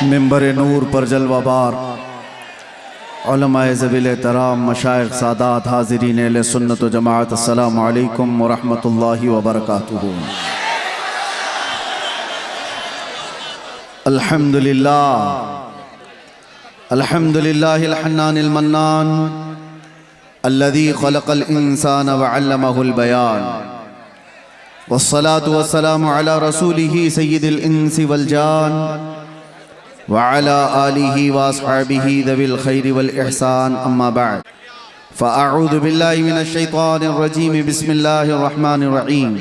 मिंबर नूर पर जलवाबार उलमाए ज़वील एहतराम मशाइख़ सादात हाज़रीन अहले सुन्नत व जमाअत अस्सलामु अलैकुम व रहमतुल्लाहि व बरकातुहू। अल्हम्दुलिल्लाहिल हन्नानिल मन्नान अल्लज़ी ख़लक़ल इंसान व अल्लमहुल बयान वस्सलातु वस्सलामु अला रसूलिही सय्यिदिल इंसी वल जान व अला आलिही व अस्हाबिही ज़विल खैरि वल इहसान अम्मा बअद फ़अऊज़ु बिल्लाहि मिनश शैतानिर रजीम बिस्मिल्लाहिर रहमानिर रहीम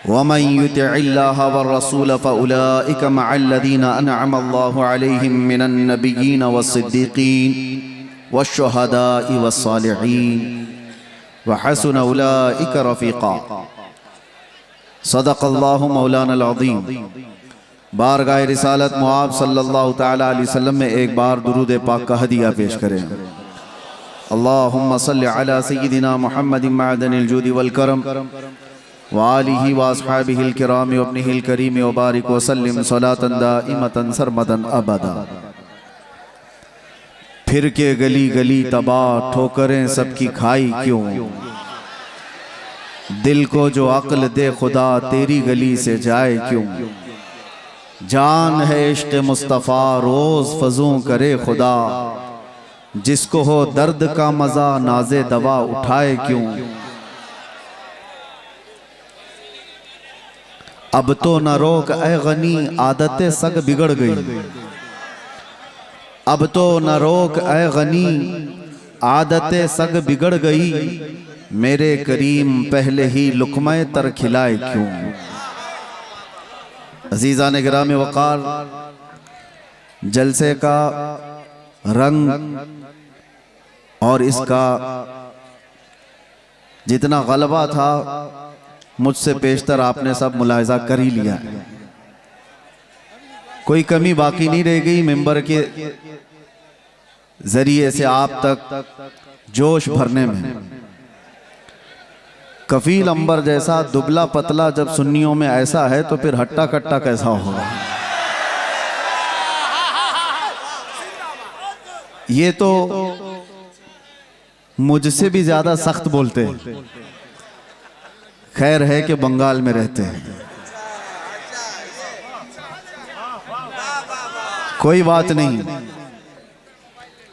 वमन युतिइल्लाह वर्रसूल फ़उलाइका मअल्लज़ीना अनअम अल्लाहु अलैहिम मिनन नबिय्यीन वस्सिद्दीक़ीन वश्शुहदाइ वस्सालिहीन व हसुन उलाइका रफ़ीक़ा। सदक़ल्लाहु मौलानल अज़ीम। बारगाह रिसालत मुआब सल्लल्लाहु तआला अलैहि वसल्लम में एक बार दुरूद पाक का हदिया पेश करें। अल्लाहुम्मा सल्लि अला सय्यिदिना मुहम्मदिन मअदनिल जूदि वल करम व आलिही व अस्हाबिहिल किराम व इब्निहिल करीम व बारिक व सल्लिम सलातन दाइमतन सरमदन अबदा। फिर के गली गली तबाह ठोकरें सबकी खाई क्यों, दिल को जो अक्ल दे खुदा तेरी गली से जाए क्यों। जान है इश्क़ मुस्तफ़ा रोज़ फज़ू करे खुदा, जिसको हो दर्द का मज़ा नाज़े दवा उठाए क्यों। अब तो न रोक ए गनी आदतें सग बिगड़ गई, अब तो न रोक ए गनी आदतें सग बिगड़ गई। मेरे करीम पहले ही लुक़्मा तर खिलाए क्यों। अज़ीज़ान गिराम वक़ार, जलसे का रंग और इसका जितना गलबा था मुझसे पेशतर आपने सब मुलाहिज़ा कर ही लिया है। कोई कमी बाकी नहीं रह गई। मिंबर के जरिए से आप तक जोश भरने में कफील अंबर जैसा दुबला पतला जब सुन्नियों में ऐसा है तो फिर हट्टा कट्टा कैसा होगा। ये तो मुझसे भी ज्यादा सख्त बोलते हैं। खैर है कि बंगाल में रहते हैं, कोई बात नहीं।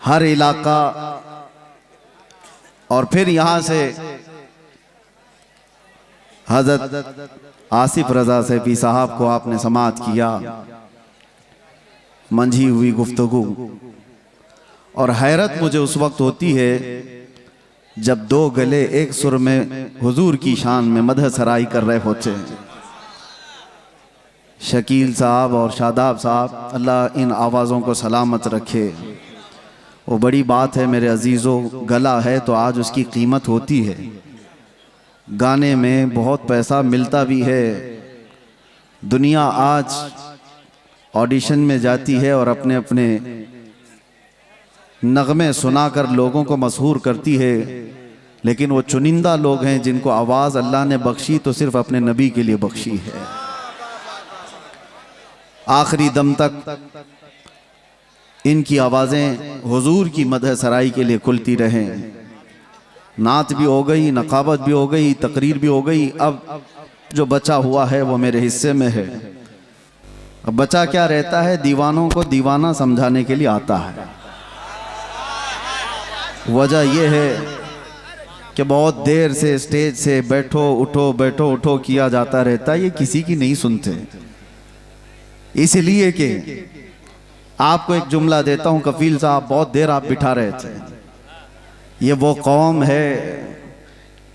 हर इलाका और फिर यहां से हज़रत आसिफ रज़ा सैफी साहब को आपने समाअत किया, मंझी हुई गुफ्तगू। और हैरत मुझे उस वक्त होती है जब दो गले एक सुर में हुजूर की शान में मदह सराई कर रहे होते हैं। शकील साहब और शादाब साहब, अल्लाह इन आवाज़ों को सलामत रखे। वो बड़ी बात है मेरे अजीज़ों, गला है तो आज उसकी कीमत होती है। गाने में बहुत पैसा मिलता भी है। दुनिया आज ऑडिशन में जाती है और अपने अपने नगमे सुनाकर लोगों को मशहूर करती है, लेकिन वो चुनिंदा लोग हैं जिनको आवाज़ अल्लाह ने बख्शी तो सिर्फ अपने नबी के लिए बख्शी है। आखिरी दम तक इनकी आवाज़ें हुजूर की मदह सराई के लिए खुलती रहें। नात भी हो गई, नकाबत भी हो गई, तकरीर भी हो गई। अब जो बचा हुआ है वो मेरे हिस्से में है। अब बचा क्या रहता है, दीवानों को दीवाना समझाने के लिए आता है। वजह यह है कि बहुत देर से स्टेज से बैठो उठो किया जाता रहता है, ये किसी की नहीं सुनते। इसलिए कि आपको एक जुमला देता हूं, कफील साहब बहुत देर आप बिठा रहे थे। ये वो कौम है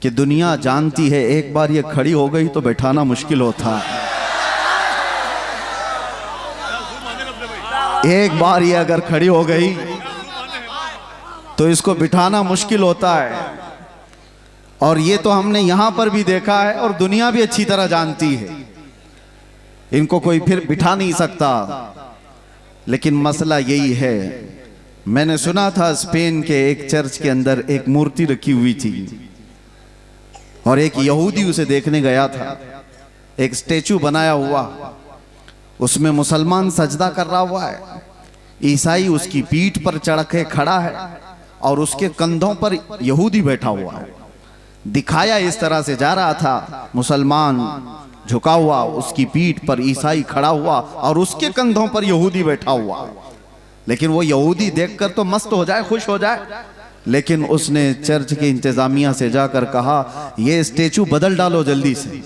कि दुनिया जानती है एक बार ये खड़ी हो गई तो बैठाना मुश्किल होता है। एक बार ये अगर खड़ी हो गई तो इसको बिठाना मुश्किल होता है। और ये तो हमने यहां पर भी देखा है और दुनिया भी अच्छी तरह जानती है। इनको कोई फिर बिठा नहीं सकता। लेकिन मसला यही है, मैंने सुना था स्पेन के एक चर्च के अंदर एक मूर्ति रखी हुई थी और एक यहूदी उसे देखने गया था। एक स्टैचू बनाया हुआ उसमें मुसलमान सजदा कर रहा हुआ है, ईसाई उसकी पीठ पर चढ़ के खड़ा है और उसके कंधों पर यहूदी बैठा हुआ है। दिखाया इस तरह से जा रहा था, मुसलमान झुका हुआ, उसकी पीठ पर ईसाई खड़ा हुआ और उसके कंधों पर यहूदी बैठा हुआ। लेकिन वो यहूदी देखकर तो मस्त हो जाए, खुश हो जाए, लेकिन उसने चर्च की इंतजामिया से जाकर कहा, ये स्टेचू बदल डालो जल्दी से,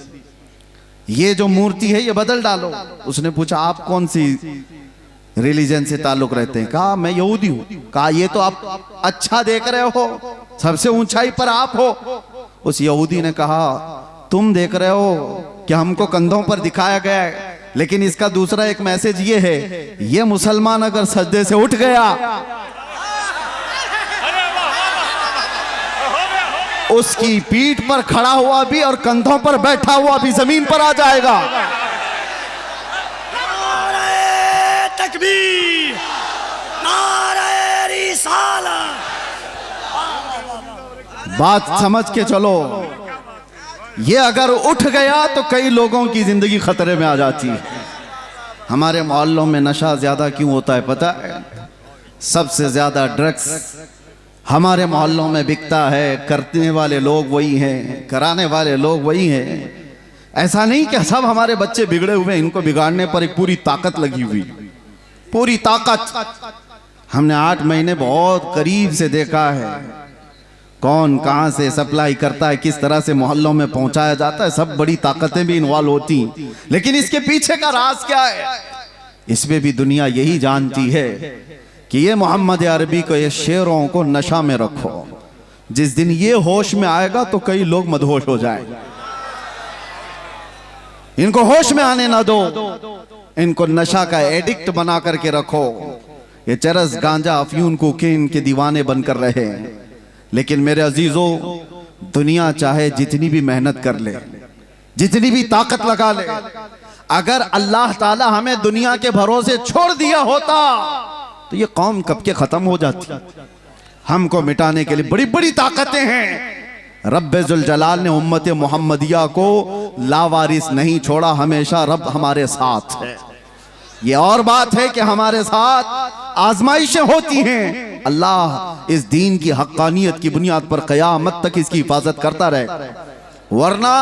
ये जो मूर्ति है ये बदल डालो। उसने पूछा, आप कौन सी रिलीजन से ताल्लुक रखते हैं? कहा, मैं यहूदी हूं। कहा, ये तो आप अच्छा देख रहे हो, सबसे ऊंचाई पर आप हो। उस यहूदी ने कहा, तुम देख रहे हो कि हमको कंधों पर दिखाया गया है, लेकिन इसका दूसरा एक मैसेज ये है, ये मुसलमान अगर सजदे से उठ गया, उसकी पीठ पर खड़ा हुआ भी और कंधों पर बैठा हुआ भी जमीन पर आ जाएगा। नारे तकबीर, नारे रिसालत। बात समझ के चलो, ये अगर उठ गया तो कई लोगों की जिंदगी खतरे में आ जाती है। हमारे मोहल्लों में नशा ज्यादा क्यों होता है पता है? सबसे ज्यादा ड्रग्स हमारे मोहल्लों में बिकता है। करने वाले लोग वही हैं, कराने वाले लोग वही हैं। ऐसा नहीं कि सब हमारे बच्चे बिगड़े हुए, इनको बिगाड़ने पर एक पूरी ताकत लगी हुई, पूरी ताकत। हमने 8 महीने बहुत करीब से देखा है, कौन कहां से सप्लाई करता है, किस तरह से मोहल्लों में पहुंचाया जाता है, सब बड़ी ताकतें भी इन्वॉल्व होती। लेकिन इसके पीछे का राज क्या है? इसमें भी दुनिया यही जानती है कि ये मोहम्मद अरबी को, ये शेरों को नशा में रखो, जिस दिन ये होश में आएगा तो कई लोग मदहोश हो जाएंगे। इनको होश में आने ना दो, इनको नशा का एडिक्ट बना करके रखो। ये चरस, गांजा, अफयून, कोकीन के दीवाने बनकर रहे। लेकिन मेरे अजीजों, दुनिया चाहे जितनी भी मेहनत कर ले, जितनी भी ताकत लगा ले, अगर अल्लाह ताला हमें दुनिया के भरोसे छोड़ दिया होता तो ये कौम कब के खत्म हो जाती। हमको मिटाने के लिए बड़ी बड़ी ताकतें हैं। रब्बे जुल जलाल ने उम्मत मोहम्मदिया को लावारिस नहीं छोड़ा, हमेशा रब हमारे साथ है। ये और बात है कि हमारे साथ आजमाइशें होती हैं। अल्लाह इस दीन की हक्कानियत की बुनियाद पर क़यामत तक इसकी हिफाजत करता रहे। वरना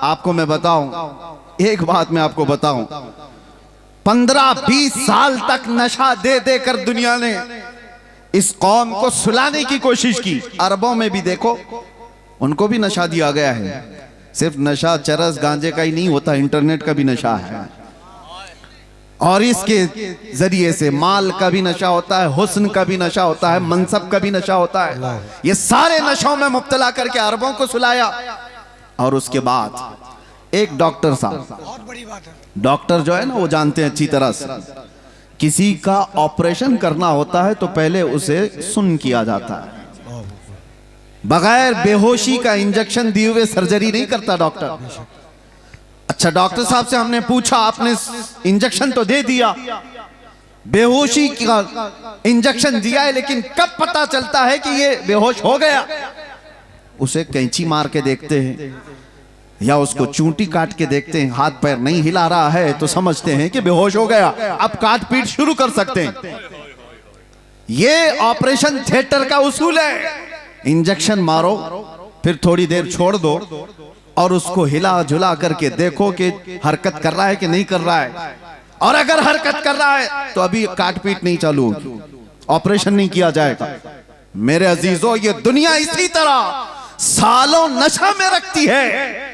आपको मैं बताऊं, एक बात मैं आपको बताऊं, 15-20 साल तक नशा दे देकर दुनिया ने इस कौम को सुलाने की कोशिश की। अरबों में भी देखो, उनको भी नशा दिया गया है। सिर्फ नशा चरस गांजे का ही नहीं होता, इंटरनेट का भी नशा है, और इसके जरिए से माल का भी नशा होता है, हुस्न का भी नशा होता है, मनसब का भी नशा होता है। ये सारे नशों में मुब्तला करके अरबों को सुलाया। और उसके बाद एक डॉक्टर साहब, बहुत बड़ी बात है, डॉक्टर जो है ना, वो जानते हैं अच्छी तरह से, किसी का ऑपरेशन करना होता है तो पहले उसे सुन्न किया जाता है। बगैर बेहोशी का इंजेक्शन दिए हुए सर्जरी नहीं करता डॉक्टर। अच्छा, डॉक्टर साहब से हमने पूछा, आपने इंजेक्शन तो दे दिया, बेहोशी का इंजेक्शन दिया है, लेकिन कब पता चलता है कि ये बेहोश हो गया? उसे कैंची मार के देखते हैं या उसको चूंटी काट के देखते हैं, हाथ पैर नहीं हिला रहा है तो समझते हैं कि बेहोश हो गया, अब काट पीट शुरू कर सकते हैं। ये ऑपरेशन थिएटर का उसूल है। इंजेक्शन मारो, फिर थोड़ी देर छोड़ दो और उसको हिला झुला करके देखो कि हरकत कर रहा है कि नहीं कर रहा है। और अगर हरकत कर रहा है तो अभी काट पीट नहीं चालू होगी, ऑपरेशन नहीं किया जाएगा। मेरे अजीजों, ये दुनिया इसी तरह सालों नशा में रखती है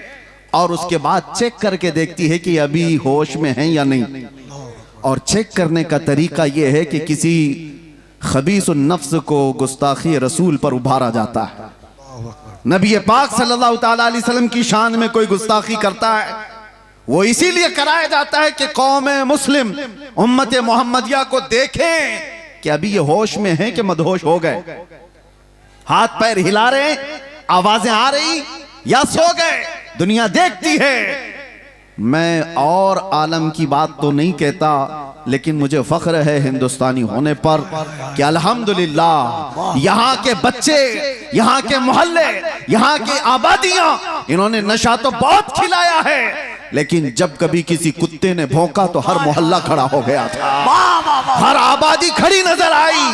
और उसके बाद चेक करके देखती है कि अभी होश में है या नहीं। और चेक करने का तरीका यह है कि किसी खबीस नफ्स को गुस्ताखी रसूल पर उभारा जाता है। नबी पाक सल्लल्लाहु ताला अलैहि वसल्लम की शान में कोई गुस्ताखी करता है, वो इसीलिए कराया जाता है कि कौम मुस्लिम, उम्मत मोहम्मदिया को देखें कि अभी ये होश में है कि मदहोश हो गए, हाथ पैर हिला रहे, आवाजें आ रही या सो गए। दुनिया देखती है। मैं और आलम की बात तो नहीं कहता, लेकिन मुझे फख्र है हिंदुस्तानी होने पर कि अल्हम्दुलिल्लाह यहाँ के बच्चे, यहाँ के मोहल्ले, यहाँ की आबादियां, इन्होंने नशा तो बहुत खिलाया है, लेकिन जब कभी किसी कुत्ते ने भौंका तो हर मोहल्ला खड़ा हो गया था, वाह वाह वाह हर आबादी खड़ी नजर आई।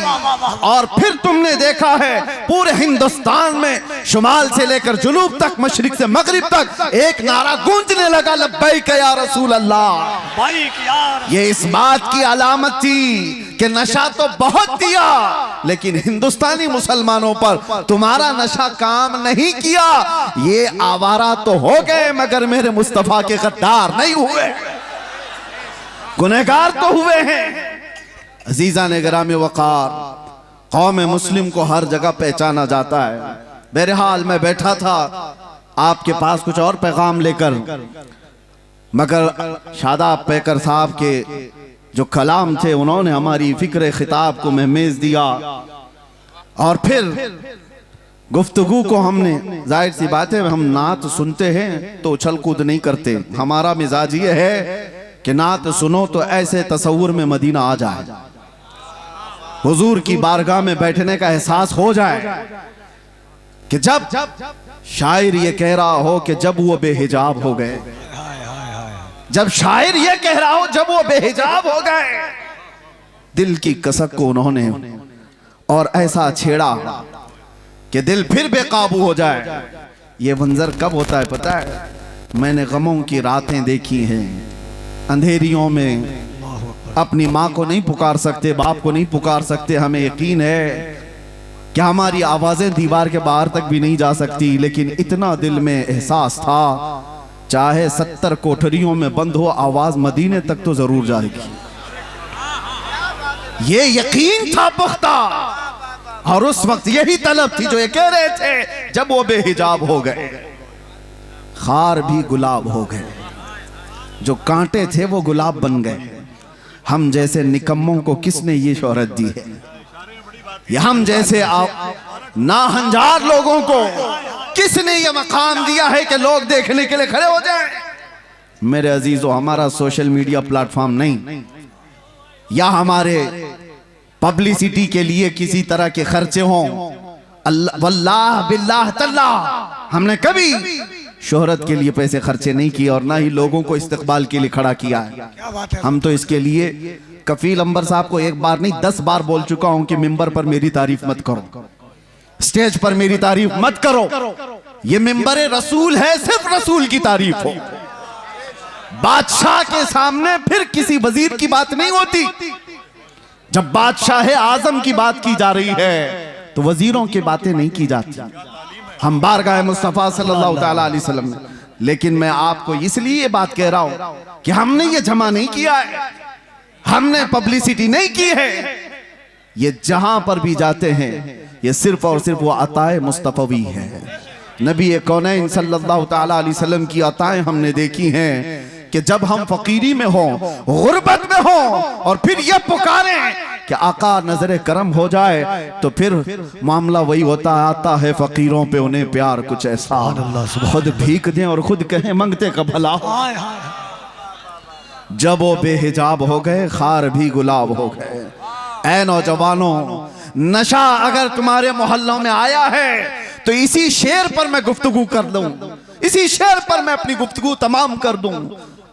और फिर तुमने देखा है पूरे हिंदुस्तान में शुमाल से लेकर जुनूब तक, मशरिक से मगरिब तक एक नारा गूंजने लगा, लब्बैक या रसूल अल्लाह। भाई की यार ये इस बात की अलामत थी कि नशा तो बहुत दिया, लेकिन हिंदुस्तानी मुसलमानों पर तुम्हारा नशा काम नहीं किया। ये आवारा तो हो गए मगर मेरे मुस्तफा के गद्दार नहीं हुए, गुनहगार तो हुए हैं। अजीजा ने गिरामी वकार, कौम मुस्लिम को हर जगह पहचाना जाता है। बहरहाल मैं बैठा था आपके पास कुछ और पैगाम लेकर, मगर शादाब पैकर साहब के जो कलाम थे उन्होंने हमारी फिक्र खिताब को महमेज दिया। और फिर गुफ्तगू को हमने, जाहिर सी बात है हम नात सुनते हैं तो उछल कूद नहीं करते, हमारा मिजाज ये है कि नात सुनो तो ऐसे तसव्वुर में मदीना आ जाए, हुजूर की बारगाह में बैठने का एहसास हो जाए कि जब शायर ये कह रहा हो कि जब वो बेहिजाब हो गए, जब शायर ये कह रहा हो जब वो बेहिजाब हो गए, दिल की कसक को उन्होंने और ऐसा छेड़ा कि दिल फिर बेकाबू हो जाए। ये मंजर कब होता है पता है? मैंने गमों की रातें देखी हैं, अंधेरियों में अपनी माँ को नहीं पुकार सकते, बाप को नहीं पुकार सकते, हमें यकीन है कि हमारी आवाजें दीवार के बाहर तक भी नहीं जा सकती, लेकिन इतना दिल में एहसास था चाहे 70 कोठरियों में बंद हो, आवाज मदीने तक तो जरूर जाएगी। ये यकीन था पुख्ता, और उस वक्त यही तलब थी जो ये कह रहे थे जब वो बेहिजाब हो गए, खार भी गुलाब हो गए, जो कांटे थे वो गुलाब बन गए। हम जैसे निकम्मों को किसने ये शोहरत दी है? ये हम जैसे नाहंजार लोगों को किसने ये मकाम दिया है कि लोग देखने के लिए खड़े हो जाएं? मेरे अजीजों, हमारा सोशल मीडिया प्लेटफॉर्म नहीं, या हमारे पब्लिसिटी के लिए किसी तरह के खर्चे हों, अल्लाह वल्लाह बिल्लाह तल्लाह हमने कभी शोहरत के लिए पैसे खर्चे नहीं किए और ना ही लोगों को इस्तकबाल के लिए खड़ा किया है। क्या बात है। हम तो इसके लिए कफील अंबर साहब को एक बार नहीं 10 बार बोल चुका हूं कि मिंबर पर मेरी तारीफ मत करो, स्टेज पर मेरी तारीफ मत करो, ये मिंबर रसूल है, सिर्फ रसूल की तारीफ हो। बादशाह के सामने फिर किसी वजीर की बात नहीं होती। जब बादशाह आजम की बात की जा रही है तो वजीरों की बातें नहीं की जाती। हम बारगाह मुस्तफा सल्लल्लाहु अलैहि वसल्लम में, लेकिन मैं आपको इसलिए ये बात कह रहा हूं कि हमने ये जमा नहीं किया है, हमने पब्लिसिटी नहीं की है। ये जहां पर भी जाते हैं ये सिर्फ और सिर्फ वो अताए मुस्तफवी है। नबी कौनैन सल्लल्लाहु अलैहि वसल्लम की अताएं हमने देखी हैं कि जब हम फकीरी में हों, गुर्बत में हों, और फिर ये पुकारें कि आका नजरे करम हो जाए, तो फिर मामला वही होता आता है फकीरों पे उन्हें प्यार कुछ ऐसा, खुद भीख दें और खुद कहें मंगते का भला। जब वो बेहिजाब हो गए, खार भी गुलाब हो गए। ऐ नौजवानों, नशा अगर तुम्हारे मोहल्लों में आया है तो इसी शेर पर मैं गुफ्तगू कर दूं, इसी शेर पर मैं अपनी गुफ्तगू तमाम कर दूं।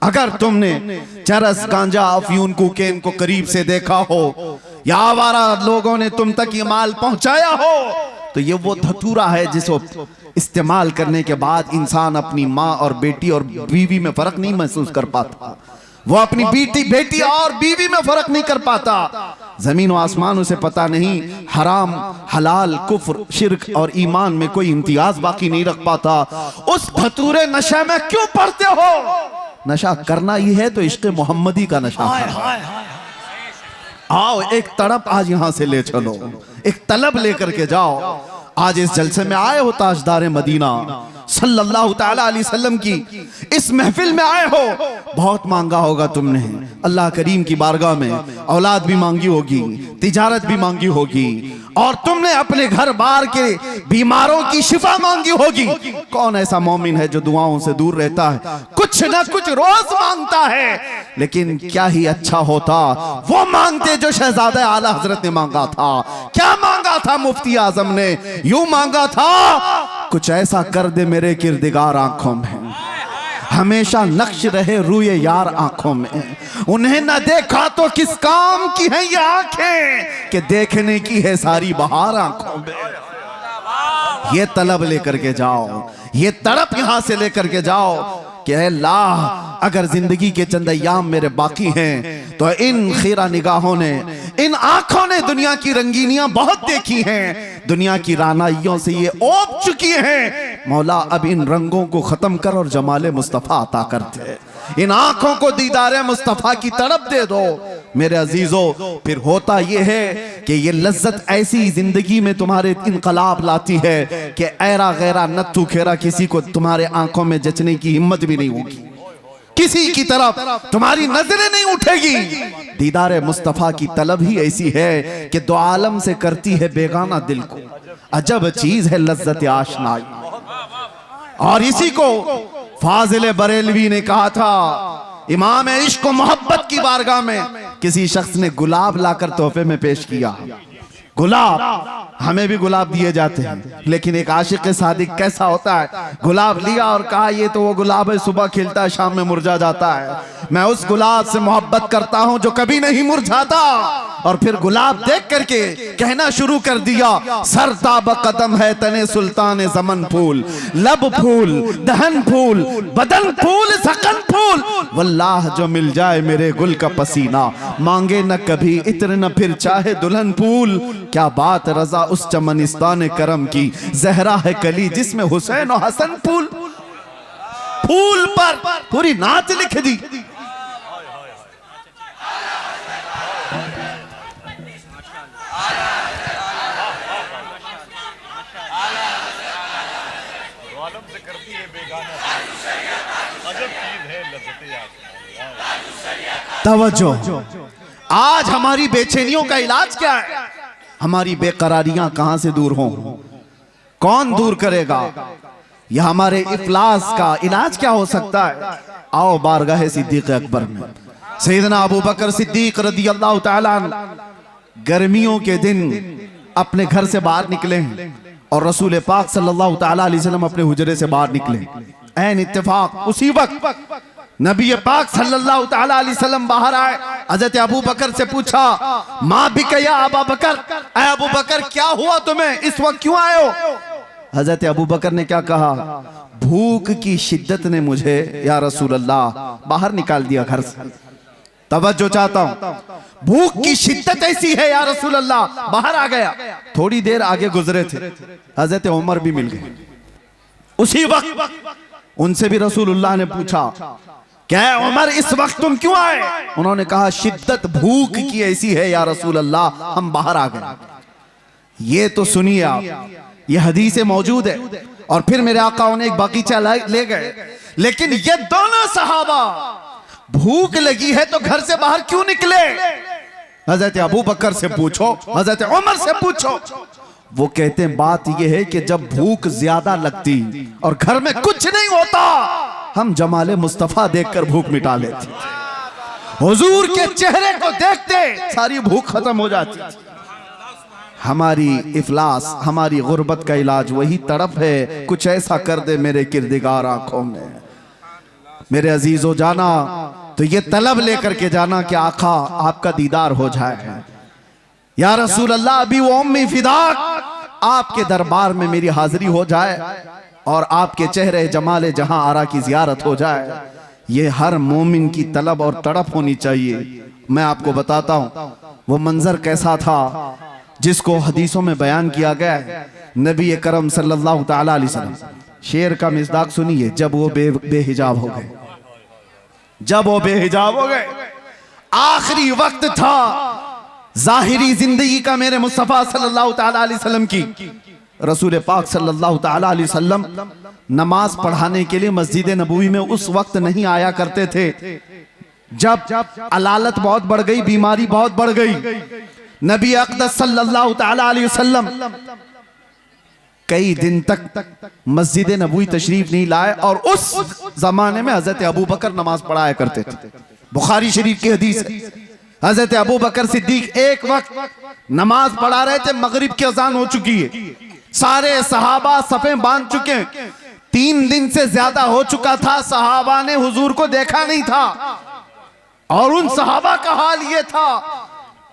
अगर तुमने चरस, गांजा, अफयून, कोकेन को करीब से देखा हो या आवारा लोगों ने तुम तक ये माल पहुंचाया हो, तो ये वो धतूरा है जिसको इस्तेमाल करने के बाद इंसान अपनी माँ और बेटी और बीवी में फर्क नहीं महसूस कर पाता। वो अपनी बेटी और बीवी में फर्क नहीं कर पाता। जमीन व आसमान उसे पता नहीं, हराम, हलाल, कुफ्र, शिर्क और ईमान में कोई इम्तियाज बाकी नहीं रख पाता। उस धतूरे नशे में क्यों पड़ते हो? नशा करना ही है तो इश्क़ मोहम्मदी का नशा है। आओ एक तड़प आज यहां से ले चलो, एक तलब लेकर के जाओ। आज इस जलसे में आए हो, ताजदार मदीना सल्लल्लाहु ताला अलैहि वसल्लम की इस महफिल में आए हो, बहुत मांगा होगा तुमने अल्लाह करीम की बारगाह में, औलाद भी मांगी होगी, तिजारत भी मांगी होगी, और तुमने अपने घर बार के बीमारों की शिफा मांगी होगी। कौन ऐसा मोमिन है जो दुआओं से दूर रहता है, कुछ ना कुछ रोज मांगता है। लेकिन क्या ही अच्छा होता वो मांगते जो शहजादा आला हजरत ने मांगा था। क्या मांगा था मुफ्ती आजम ने? यूं मांगा था, कुछ ऐसा कर दे मेरे किरदिगार आंखों में, हमेशा नक्श रहे रूए यार आंखों में। उन्हें न देखा तो किस काम की है ये आंखें कि देखने की है सारी बहार आंखों में। ये तलब लेकर के जाओ, ये तड़प यहां से लेकर के जाओ कि अल्लाह अगर जिंदगी के चंद अय्याम मेरे बाकी हैं तो इन खीरा निगाहों ने, इन आंखों ने दुनिया की रंगीनियां बहुत देखी हैं, दुनिया की रानाइयों से ये ओप चुकी हैं। मौला अब इन रंगों को खत्म कर और जमाले मुस्तफा अता कर दे, इन आंखों को दीदारे मुस्तफा की तड़प दे दो मेरे अजीजों। फिर होता यह है कि ये लज्जत ऐसी जिंदगी में तुम्हारे इनकलाब लाती है कि ऐरा गैरा नत्थु खेरा किसी को तुम्हारे आंखों में जचने की हिम्मत भी नहीं होगी, किसी की तरफ तुम्हारी नजरें नहीं उठेगी। दीदारे मुस्तफा की तलब ही ऐसी है कि दो आलम से करती है बेगाना दिल को। अजब चीज है लज्जत आशनाई। और इसी को फाजिल बरेलवी ने कहा था, इमाम इश्क व मोहब्बत की बारगाह में किसी शख्स ने गुलाब लाकर तोहफे में पेश किया। गुलाब, हमें भी गुलाब दिए जाते हैं, लेकिन एक आशिक सादिक कैसा होता है, गुलाब लिया और कहा ये तो वो गुलाब है, सुबह खिलता है शाम में मुरझा जाता है। मैं उस गुलाब से मोहब्बत करता हूं जो कभी नहीं मुरझाता। और फिर गुलाब देख करके कहना शुरू कर दिया, सरताब कदम है तने सुल्तान ज़मन फूल, लब फूल, दहन फूल, बदन फूल, सकन फूल, वल्लाह जो मिल जाए मेरे गुल का पसीना, मांगे न कभी इत्र न फिर चाहे दुल्हन फूल। क्या बात रजा उस चमनिस्तान करम की, जहरा है कली जिसमें हुसैन और हसन फूल। फूल पर पूरी नाच लिख दी। तवज्जो, आज हमारी बेचैनियों का इलाज क्या है? हमारी बेकरारियां कहां से दूर हों? कौन दूर करेगा? यह हमारे इफलास का इलाज क्या हो सकता है? आओ बारगाह सिद्दीक अकबर में। सैयदना अबू बकर सिद्दीक रदी अल्लाह ताला अन्हु गर्मियों के दिन अपने घर से बाहर निकले हैं और रसूल पाक सल्लल्लाहु ताला अलैहि वसल्लम अपने हुजरे से बाहर निकले। ऐन इत्तेफाक उसी वक्त नबी पाक सल्लल्लाहु ताला अलैहि वसल्लम बाहर आए। हजरत अबू बकर से पूछा, माँ बिक या अबू बकर, ऐ अबू बकर क्या हुआ तुम्हें, इस वक्त क्यों आए हो? हजरत अबू बकर ने क्या कहा, भूख की शिद्दत ने मुझे या रसूल अल्लाह बाहर निकाल दिया घर से। तवज्जो चाहता हूं, भूख की शिद्दत ऐसी है या रसूल अल्लाह, बाहर आ गया। थोड़ी देर आगे गुजरे थे, हजरत उमर भी मिल गए। उसी वक्त उनसे भी रसूलुल्लाह ने पूछा, क्या उमर इस वक्त तुम क्यों आए? उन्होंने कहा, शिद्दत भूख की ऐसी है या रसूल अल्लाह, हम बाहर आ गए। ये तो सुनिए आप, ये हदीसें मौजूद है। और फिर मेरे आका उन्हें एक बगीचा ले गए, लेकिन ये दोनों सहाबा भूख लगी है तो घर से बाहर क्यों निकले? हजरत अबू बकर से पूछो, हजरत उमर से पूछो। वो कहते हैं बात यह है कि जब भूख ज्यादा लगती और घर में कुछ नहीं होता, हम जमाले मुस्तफा देखकर भूख मिटा लेते, हुजूर के चेहरे को देखते सारी भूख खत्म हो जाती। हमारी इफलास, हमारी गुर्बत का इलाज वही तड़प है, कुछ ऐसा कर दे मेरे किरदिगार आंखों में। मेरे अजीजों, जाना तो ये तलब लेकर के जाना कि आका आपका दीदार हो जाए। या रसूल अल्लाह, अभी वो उम्मी फिदाक, आपके दरबार में मेरी हाजिरी हो जाए और आपके चेहरे जमाले जहां आरा की जियारत हो जाए। ये हर मोमिन की तलब और तड़प होनी चाहिए। मैं आपको बताता हूं वो मंजर कैसा था जिसको हदीसों में बयान किया गया है। नबी करम सल्लल्लाहु ताला अलैहि वसल्लम, शेर का मिज़दाक सुनिए, जब वो बेहिजाब हो गए, जब वो बेहिजाब हो गए, आखिरी वक्त था जाहिरी जिंदगी का मेरे मुस्तफा सल्लल्लाहु ताला अलैहि वसल्लम की। रसूल पाक सल्लल्लाहु ताला अलैहि वसल्लम नमाज पढ़ाने के लिए मस्जिद नबवी में उस वक्त नहीं आया करते थे जब अलालत बहुत बढ़ गई, बीमारी बहुत बढ़ गई। नबी अक़दस सल्लल्लाहु ताला अलैहि वसल्लम कई दिन तक मस्जिद नबवी तशरीफ नहीं लाए और उस जमाने में हजरत अबू बकर नमाज पढ़ाया करते थे। बुखारी शरीफ की हदीस है, हजरत अबू बकर सिद्दीक एक वक्त नमाज पढ़ा रहे थे, मगरिब की अजान हो चुकी है, सारे सहाबा सफे बांध चुके हैं, 3 दिन से ज्यादा हो चुका था, सहाबा ने हुजूर को देखा नहीं था। और उन सहाबा का हाल ये था,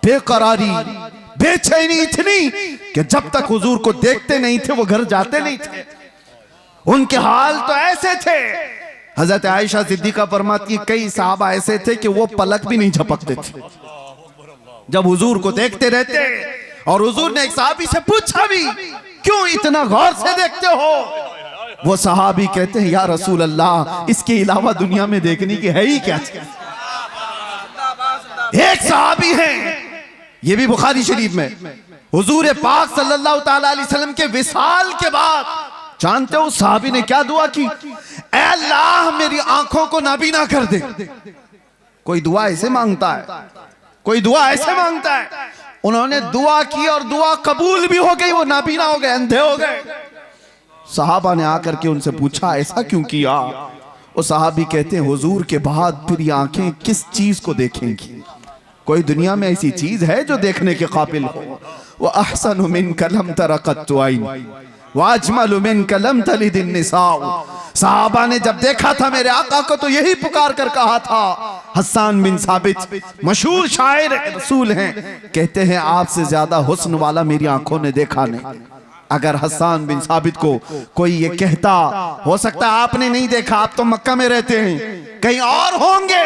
बेकरारी, बेचैनी इतनी कि जब तक हुजूर को देखते नहीं थे वो घर जाते नहीं थे। उनके हाल तो ऐसे थे, हजरत आयशा सिद्दीका फरमाती है कई सहाबा ऐसे थे कि वो पलक भी नहीं झपकते थे, जब हुजूर को देखते रहते। और हुजूर ने एक सहाबी से पूछा भी, क्यों इतना गौर से देखते हो? वो सहाबी कहते हैं, या रसूल अल्लाह, इसके अलावा दुनिया में देखने की है ही क्या? एक सहाबी हैं, ये भी बुखारी शरीफ में, हुजूर पाक सल्लल्लाहु ताला अलैहि वसल्लम के विसाल के बाद, जानते हो उस सहाबी ने क्या दुआ की? ऐ अल्लाह, मेरी आंखों को नाबीना कर दे। कोई दुआ ऐसे मांगता है, कोई दुआ ऐसे मांगता है। उन्होंने दुआ की और दुआ कबूल भी हो गई, वो नाबीना हो गए, अंधे हो गए। सहाबा ने आकर के उनसे पूछा, ऐसा क्यों किया? वो सहाबी कहते हैं, हुजूर के बाद फिर ये आंखें किस चीज को देखेंगी? कोई दुनिया में ऐसी चीज है जो देखने के काबिल हो? वह अहसनु मिनका लम तरा कत्तु ऐन व अजमलु मिनका लम तलिद निसाउ। सहाबा ने जब देखा था मेरे आका को तो यही पुकार कर कहा था। हसन बिन साबित मशहूर शायर रसूल हैं, कहते हैं आपसे ज्यादा हुस्न वाला मेरी आंखों ने देखा नहीं। अगर हसन बिन साबित को कोई ये कहता, हो सकता है आपने नहीं देखा, आप तो मक्का में रहते हैं, कहीं और होंगे,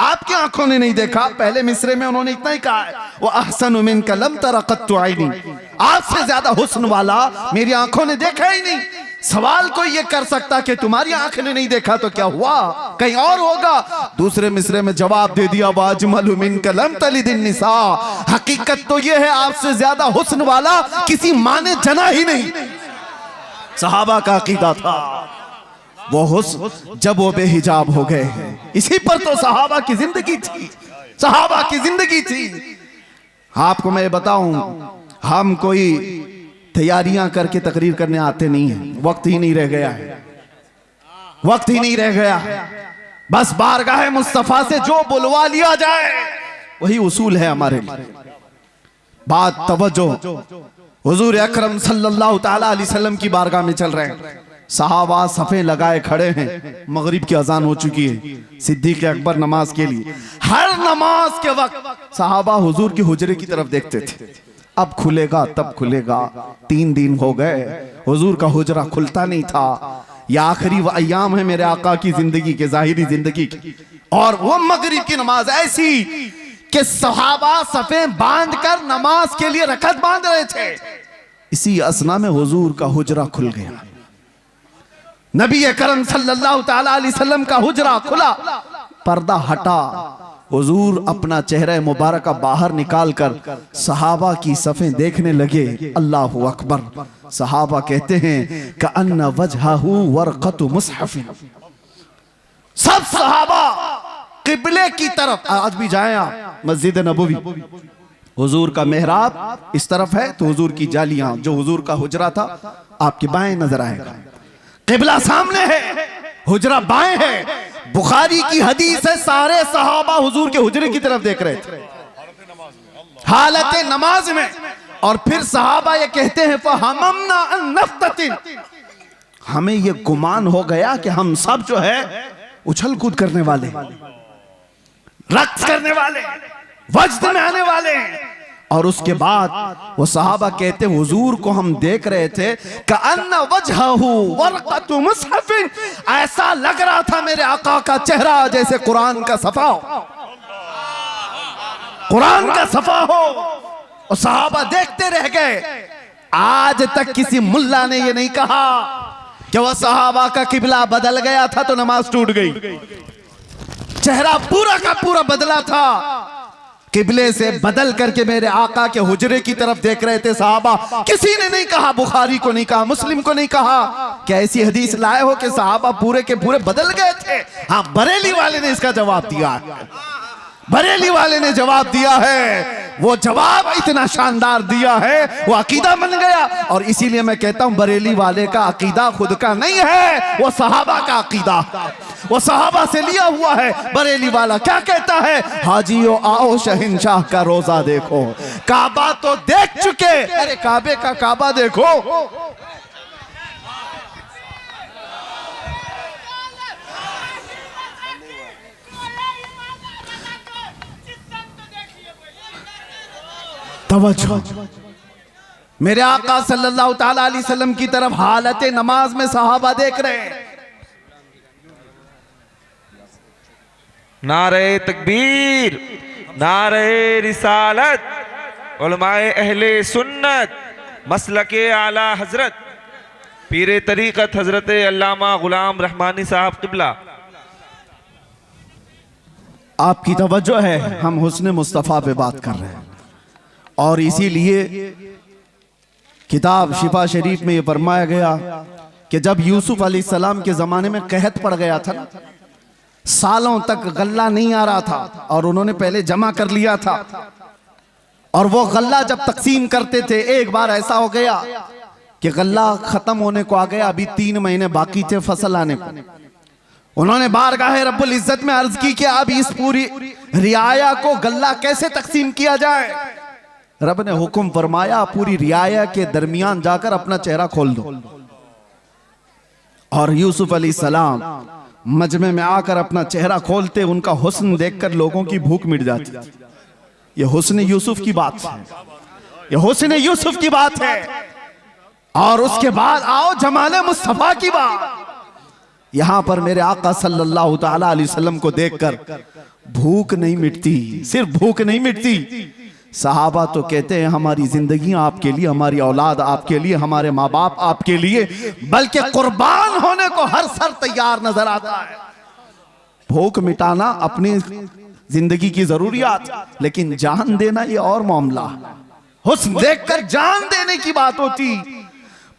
आपकी आंखों ने नहीं देखा। पहले मिसरे में उन्होंने इतना ही कहा है, वो अहसनु मिनका लम तरा कत्तु ऐनी, आपसे ज्यादा हुस्न वाला मेरी आंखों ने देखा ही नहीं। सवाल कोई ये कर सकता कि तुम्हारी आंख ने नहीं देखा तो क्या हुआ, कहीं और होगा। दूसरे मिसरे में जवाब दे दिया, वाजमलु मिनका लम तलिद निसा, हकीकत तो ये है आपसे ज्यादा हुस्न वाला किसी माँ ने जना ही नहीं। सहाबा का अकीदा था वो हुस्न जब वो बेहिजाब हो गए हैं। इसी पर तो सहाबा की जिंदगी थी, सहाबा की जिंदगी थी। आपको मैं बताऊं, हम कोई तैयारियां करके तकरीर करने आते नहीं हैं, वक्त ही नहीं रह गया है, वक्त ही नहीं रह गया है। बस बारगाह मुस्तफा से जो बुलवा लिया जाए वही उसूल है हमारे लिए। बात तवज्जो, हुजूर अकरम सल्लल्लाहु ताला अलैहि वसल्लम की बारगाह में चल रहे हैं, सहाबा सफ़े लगाए खड़े हैं, मगरिब की अजान हो चुकी है, सिद्दीक़ अकबर नमाज के लिए। हर नमाज के वक्त सहाबा हुजूर के हुजरे की तरफ देखते थे, अब खुलेगा तब खुलेगा। 3 दिन हो गए, हुजूर का हुजरा खुलता नहीं था। यह आखिरी अय्याम है मेरे आका की जिंदगी के, जाहिरी जिंदगी की। और वो मगरिब की नमाज ऐसी कि सहाबा सफ़े बांध कर नमाज के लिए रकत बांध रहे थे। इसी असना में हुजूर का हुजरा खुल गया, नबी करम सल्लल्लाहु ताला अलैहि वसल्लम का हुजरा खुला, पर्दा हटा, हुजूर अपना चेहरा मुबारक बाहर निकाल कर सहाबा की सफ़ें देखने लगे। अल्लाहु अकबर। सहाबा कहते हैं कअन्न वजहहु वरक़तु मुसहफ़। सब सहाबा किबले की तरफ, आज भी जाएं आप मस्जिद नबवी, हुजूर का मेहराब इस तरफ है तो हुजूर की जालियां, जो हुजूर का हुजरा था आपके बाएं नजर आएगा। किबला सामने है, हुजरा बाएं है। बुखारी की हदीस है, सारे सहाबा हुजूर के हुजरे की तरफ देख रहे थे हालत नमाज में। और फिर सहाबा ये कहते हैं फहममना अन नफ्ततिन, हमें ये गुमान हो गया कि हम सब जो है उछल कूद करने वाले, रक्स करने वाले, वज्द में आने वाले हैं। और उसके बाद वो सहाबा कहते हुजूर को हम देख रहे थे कअन्न वजहहु वरक़तु मुसहफ़िन, ऐसा लग रहा था मेरे आका का चेहरा जैसे कुरान का सफा हो, कुरान का सफा हो। और सहाबा देखते रह गए। आज तक किसी मुल्ला ने ये नहीं कहा कि वह सहाबा का किबला बदल गया था तो नमाज टूट गई। चेहरा पूरा का पूरा बदला था, किबले से बदल करके मेरे आका के हुजरे की तरफ देख रहे थे सहाबा। किसी ने नहीं कहा, बुखारी को नहीं कहा, मुस्लिम को नहीं कहा कि ऐसी हदीस लाए हो कि सहाबा पूरे के पूरे बदल गए थे। हाँ, बरेली वाले ने इसका जवाब दिया है, बरेली वाले ने जवाब दिया है। वो जवाब इतना शानदार दिया है, वो अकीदा बन गया। और इसीलिए मैं कहता हूं बरेली वाले का अकीदा खुद का नहीं है, वो सहाबा का अकीदा, वो सहाबा से लिया हुआ है। बरेली वाला क्या कहता है, हाजियो आओ शहंशाह का रोजा देखो, काबा तो देख चुके, अरे काबे का काबा देखो। तवज्जो, मेरे आका सल्लल्लाहु ताला अलैहि वसल्लम की तरफ हालत नमाज में सहाबा देख रहे हैं। नारे तकबीर, नारे रिसालत, उलमाए अहले सुन्नत, मसलके आला हजरत पीरे तरीक़त हजरत अल्लामा गुलाम रहमानी साहब किबला। आपकी तवज्जो है, हम हुस्न मुस्तफ़ा पे बात कर रहे हैं और इसीलिए किताब शिफा शरीफ में ये फरमाया गया कि जब यूसुफ अलैहिस्सलाम के ज़माने में कहत पड़ गया था, सालों तक गल्ला नहीं आ रहा था और उन्होंने पहले जमा कर लिया था और वो गल्ला जब तकसीम करते थे, एक बार ऐसा हो गया कि गल्ला खत्म होने को आ गया, अभी 3 महीने बाकी थे फसल आने को। उन्होंने बारगाह रब्बुल इज्जत में अर्ज की कि अब इस पूरी रियाया को गल्ला कैसे तकसीम किया जाए। रब ने हुक्म फरमाया पूरी रियाया के दरमियान जाकर अपना चेहरा खोल दो। और यूसुफ अलैहिस्सलाम मजमे में आकर अपना चेहरा खोलते, उनका हुस्न देखकर लोगों की भूख मिट जाती। ये हुस्न यूसुफ की बात है, ये हुस्न यूसुफ की बात है। और उसके बाद आओ जमाले मुस्तफा की बात। यहां पर मेरे आका सल्लल्लाहु ताला अलैहि वसल्लम को देखकर भूख नहीं मिटती, सिर्फ भूख नहीं मिटती। सहाबा तो कहते हैं हमारी जिंदगी आपके लिए, हमारी औलाद आपके लिए, हमारे माँ बाप आपके लिए, बल्कि कुर्बान होने को हर सर तैयार नजर आता है। भूख मिटाना अपनी जिंदगी की जरूरियात, लेकिन जान देना ये और मामला। हुस्न देखकर जान देने की बात होती।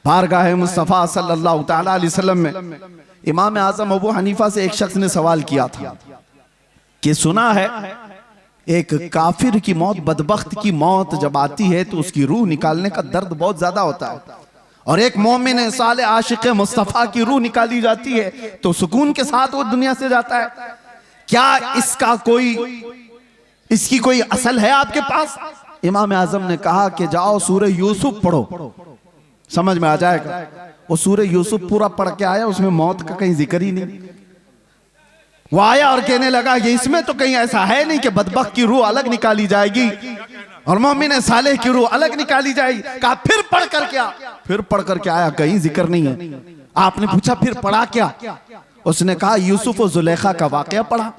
बारगाह मुस्तफा सल्लल्लाहु ताला अलैहि वसल्लम में इमाम आजम अबू हनीफा से एक शख्स ने सवाल किया था कि सुना है एक काफिर की मौत, बदबख्त की मौत जब आती है तो उसकी रूह निकालने का दर्द बहुत ज्यादा होता है, और एक मोमिन साले आशिक मुस्तफा की रूह निकाली जाती है तो सुकून के साथ वो दुनिया से जाता है। क्या इसकी कोई असल है आपके पास? इमाम आजम ने कहा कि जाओ सूरह यूसुफ पढ़ो, समझ में आ जाएगा। वो सूरह यूसुफ पूरा पढ़ के आया, उसमें मौत का कहीं जिक्र ही नहीं। वो आया और कहने लगा कि इसमें तो कहीं ऐसा है नहीं कि बदबख्त की रूह अलग निकाली जाएगी और मोमिन सालेह की रूह अलग निकाली जाएगी। कहा फिर पढ़ कर क्या? फिर पढ़ कर क्या आया? कहीं जिक्र नहीं है। आपने पूछा फिर पढ़ा क्या? उसने कहा यूसुफ और जुलेखा का वाकया पढ़ा,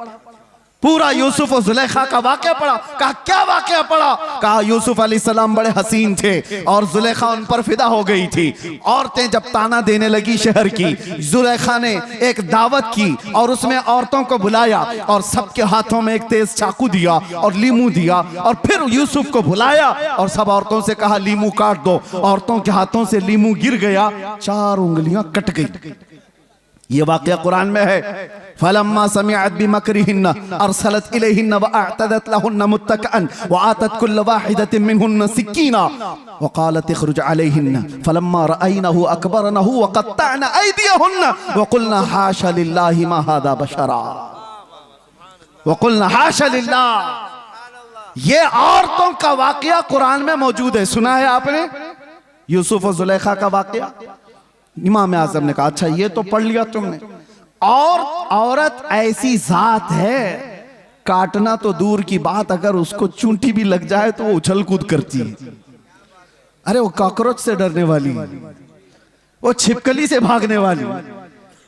पूरा यूसुफ और जुलेखा का वाकया पढ़ा। कहा क्या वाकया पढ़ा? कहा यूसुफ अलैहिस्सलाम बड़े हसीन थे और जुलेखा उन पर फिदा हो गई थी। औरतें जब ताना देने लगी शहर की, जुलेखा ने एक दावत की और उसमें औरतों को बुलाया और सबके हाथों में एक तेज चाकू दिया और लीमू दिया और फिर यूसुफ को बुलाया और सब औरतों से कहा लीमू काट दो। औरतों के हाथों से लीमू गिर गया, 4 उंगलियां कट गई। ये वाकया कुरान में है। फलम्मा समिअत बिमकरिहिन्ना अरसलत इलैहिन्ना व अअतदत लहुन्ना मुत्तकअन व आतत कुल्ल वाहिदतिन मिनहुन्ना सिक्कीना व क़ालत इखरुज अलैहिन्ना फलम्मा रअयनहु अकबरनहु व क़त्तअना अयदियहुन्ना व क़ुलना हाशा लिल्लाहि मा हादा बशरा व क़ुलना हाशा लिल्लाह। ये औरतों का वाकया कुरान में मौजूद है, सुना है आपने? यूसुफ और जुलेखा का वाकया। इमाम आजम ने कहा अच्छा ये तो पढ़ लिया तुमने। और औरत ऐसी जात है, काटना तो दूर की बात, अगर उसको चूंटी भी लग जाए तो वो उछल कूद करती है। अरे वो कॉकरोच से डरने वाली, वो छिपकली से भागने वाली,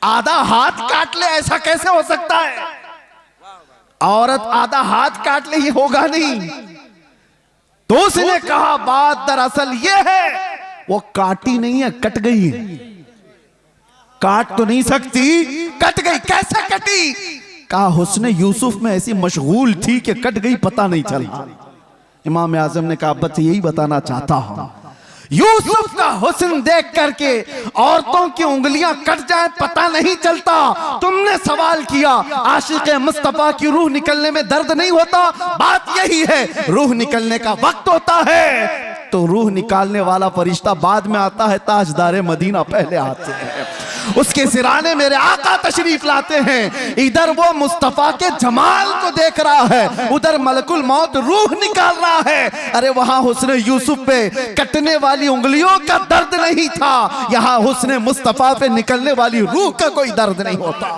आधा हाथ काट ले ऐसा कैसे हो सकता है? औरत आधा हाथ काट ले, ये होगा नहीं। तो उसने कहा बात दरअसल ये है वो काटी नहीं है, कट गई है। काट तो नहीं सकती, कट गई। कैसे कटी? कहा हुस्न यूसुफ में ऐसी मशगूल थी कि कट गई, पता नहीं चला। इमाम आजम ने कहा बस यही बताना चाहता हूं, यूसुफ का हुस्न देख करके औरतों की उंगलियां कट जाए पता नहीं चलता। तुमने सवाल किया आशिक मुस्तफा की रूह निकलने में दर्द नहीं होता? बात यही है, रूह निकलने का वक्त होता है तो रूह निकालने वाला फरिश्ता बाद में आता है, ताजदार मदीना पहले आते हैं। उसके सिराने मेरे आका तशरीफ लाते हैं। इधर वो मुस्तफा के जमाल को देख रहा है, उधर मलकुल मौत रूह निकाल रहा है। अरे वहां हुस्न यूसुफ पे कटने वाली उंगलियों का दर्द नहीं था, यहां हुस्न मुस्तफा पे निकलने वाली रूह का कोई दर्द नहीं होता।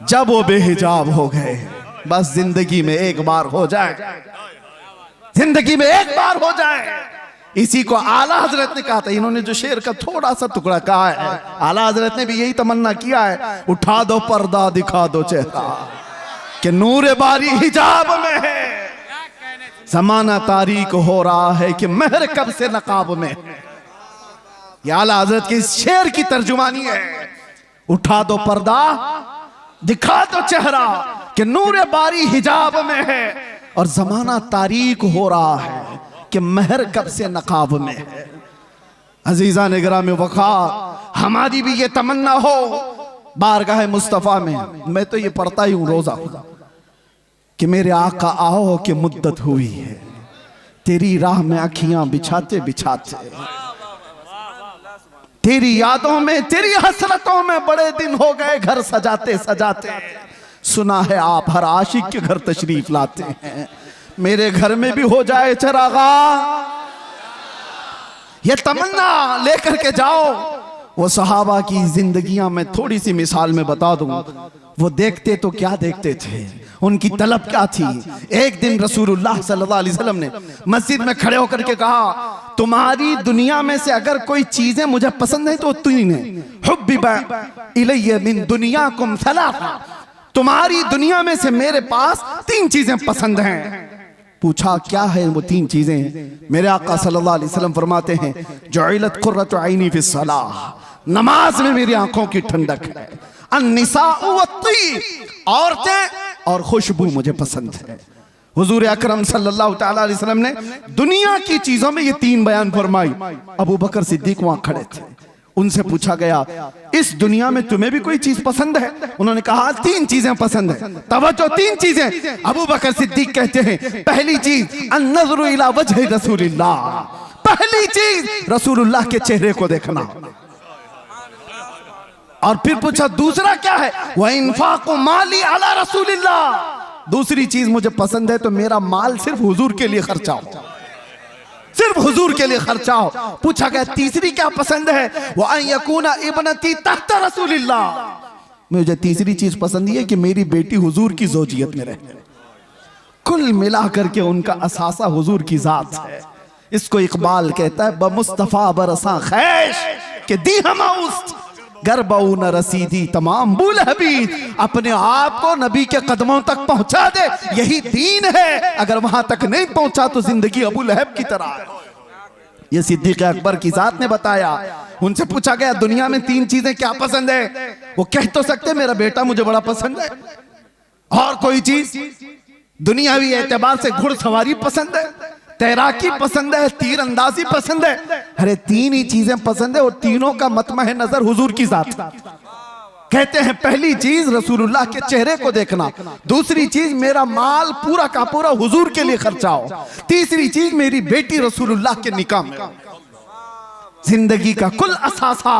जब वो बेहिजाब हो गए, बस जिंदगी में एक बार हो जाए जिंदगी में एक बार हो जाए। इसी को आला हजरत ने कहा था। इन्होंने जो शेर का थोड़ा सा टुकड़ा कहा है, आला हजरत ने भी यही तमन्ना किया है, उठा दो पर्दा दिखा दो चेहरा कि नूर बारी हिजाब में है, जमाना तारीक हो रहा है कि महर कब से नकाब में है। ये आला हजरत के इस शेर की तर्जुमानी है। उठा दो पर्दा दिखा दो चेहरा कि नूर बारी हिजाब में है और जमाना तारीक हो रहा है कि महर कब से नकाब में है। अजीजा ने गिराम वक़ार, हमारी भी ये तमन्ना हो बारगाह मुस्तफ़ा में। मैं तो ये पढ़ता ही हूँ रोजा कि मेरे आका आओ कि मुद्दत हुई है, तेरी राह में अखियां बिछाते बिछाते, तेरी यादों में तेरी हसरतों में बड़े दिन हो गए घर सजाते सजाते। सुना है आप हर आशिक के घर तशरीफ लाते हैं, मेरे घर में भी हो जाए चरागा। ये तमन्ना लेकर के जाओ। वो सहाबा की जिंदगियां मैं थोड़ी सी मिसाल में बता दूं। वो देखते तो क्या देखते थे, उनकी तलब क्या थी। एक दिन रसूलुल्लाह सल्लल्लाहु अलैहि वसल्लम ने मस्जिद में खड़े होकर के कहा, तुम्हारी दुनिया में से अगर कोई चीजें मुझे पसंद है तो तीन है। हुब्बिबा इलैया मिन दुनियाकुम सलासा, तुम्हारी दुनिया में से मेरे पास तीन चीजें पसंद हैं। पूछा क्या है वो तीन चीजें? मेरे आका सल्लल्लाहु अलैहि वसल्लम फरमाते हैं, जुइलत कुर्रतु ऐनी फिस्सलाह, नमाज में मेरी आंखों की ठंडक है। अन्निसाउ वत्तीब, औरतें और खुशबू मुझे पसंद है। हुजूर अकरम सल्लल्लाहु तआला अलैहि वसल्लम ने दुनिया की चीजों में ये तीन बयान फरमाई। अबू बकर सिद्दीक वहां खड़े थे। उनसे पूछा गया, इस दुनिया में तुम्हें भी कोई चीज पसंद है? उन्होंने कहा तीन चीजें पसंद है। तवज्जो, तीन चीजें। अबू बकर सिद्दीक कहते हैं, पहली चीज अन्नज़रु इला वजहि रसूलिल्लाह, पहली चीज रसूलुल्लाह के चेहरे को देखना। और फिर पूछा दूसरा क्या है? व इन्फाक़ु माली अला रसूलिल्लाह, दूसरी चीज मुझे पसंद है तो मेरा माल सिर्फ हुजूर के लिए खर्चा हो, सिर्फ हुजूर के लिए खर्चा हो। पूछा गया तीसरी क्या पसंद है? वो अन यकूना इब्नती तहत रसूलिल्लाह, मुझे तीसरी चीज पसंद है कि मेरी बेटी हुजूर की ज़ौजियत में रहे। कुल मिला करके उनका असासा हुजूर की जात है। इसको इकबाल कहता है, बमुस्तफा बरसा खैश के दी हमाउस्त गरबऊ न रसीदी तमाम बुल हबीब, अपने आप को नबी के कदमों तक पहुंचा दे, यही दीन है। अगर वहां तक नहीं पहुंचा तो जिंदगी अबू लहब की तरह है। ये सिद्दीक अकबर की जात ने बताया। उनसे पूछा गया दुनिया में तीन चीजें क्या पसंद है? वो कह तो सकते मेरा बेटा मुझे बड़ा पसंद है, और कोई चीज दुनियावी एतबार से घुड़सवारी पसंद है, तैराकी पसंद है, तीरंदाजी पसंद है। अरे तीन ही चीजें पसंद है और तीनों का मतमह नजर हुजूर की जात। कहते हैं पहली चीज रसूलुल्लाह के चेहरे को देखना, दूसरी चीज मेरा माल पूरा का पूरा हुजूर के लिए खर्चा हो, तीसरी चीज मेरी बेटी रसूलुल्लाह के निकाह में। जिंदगी का कुल असासा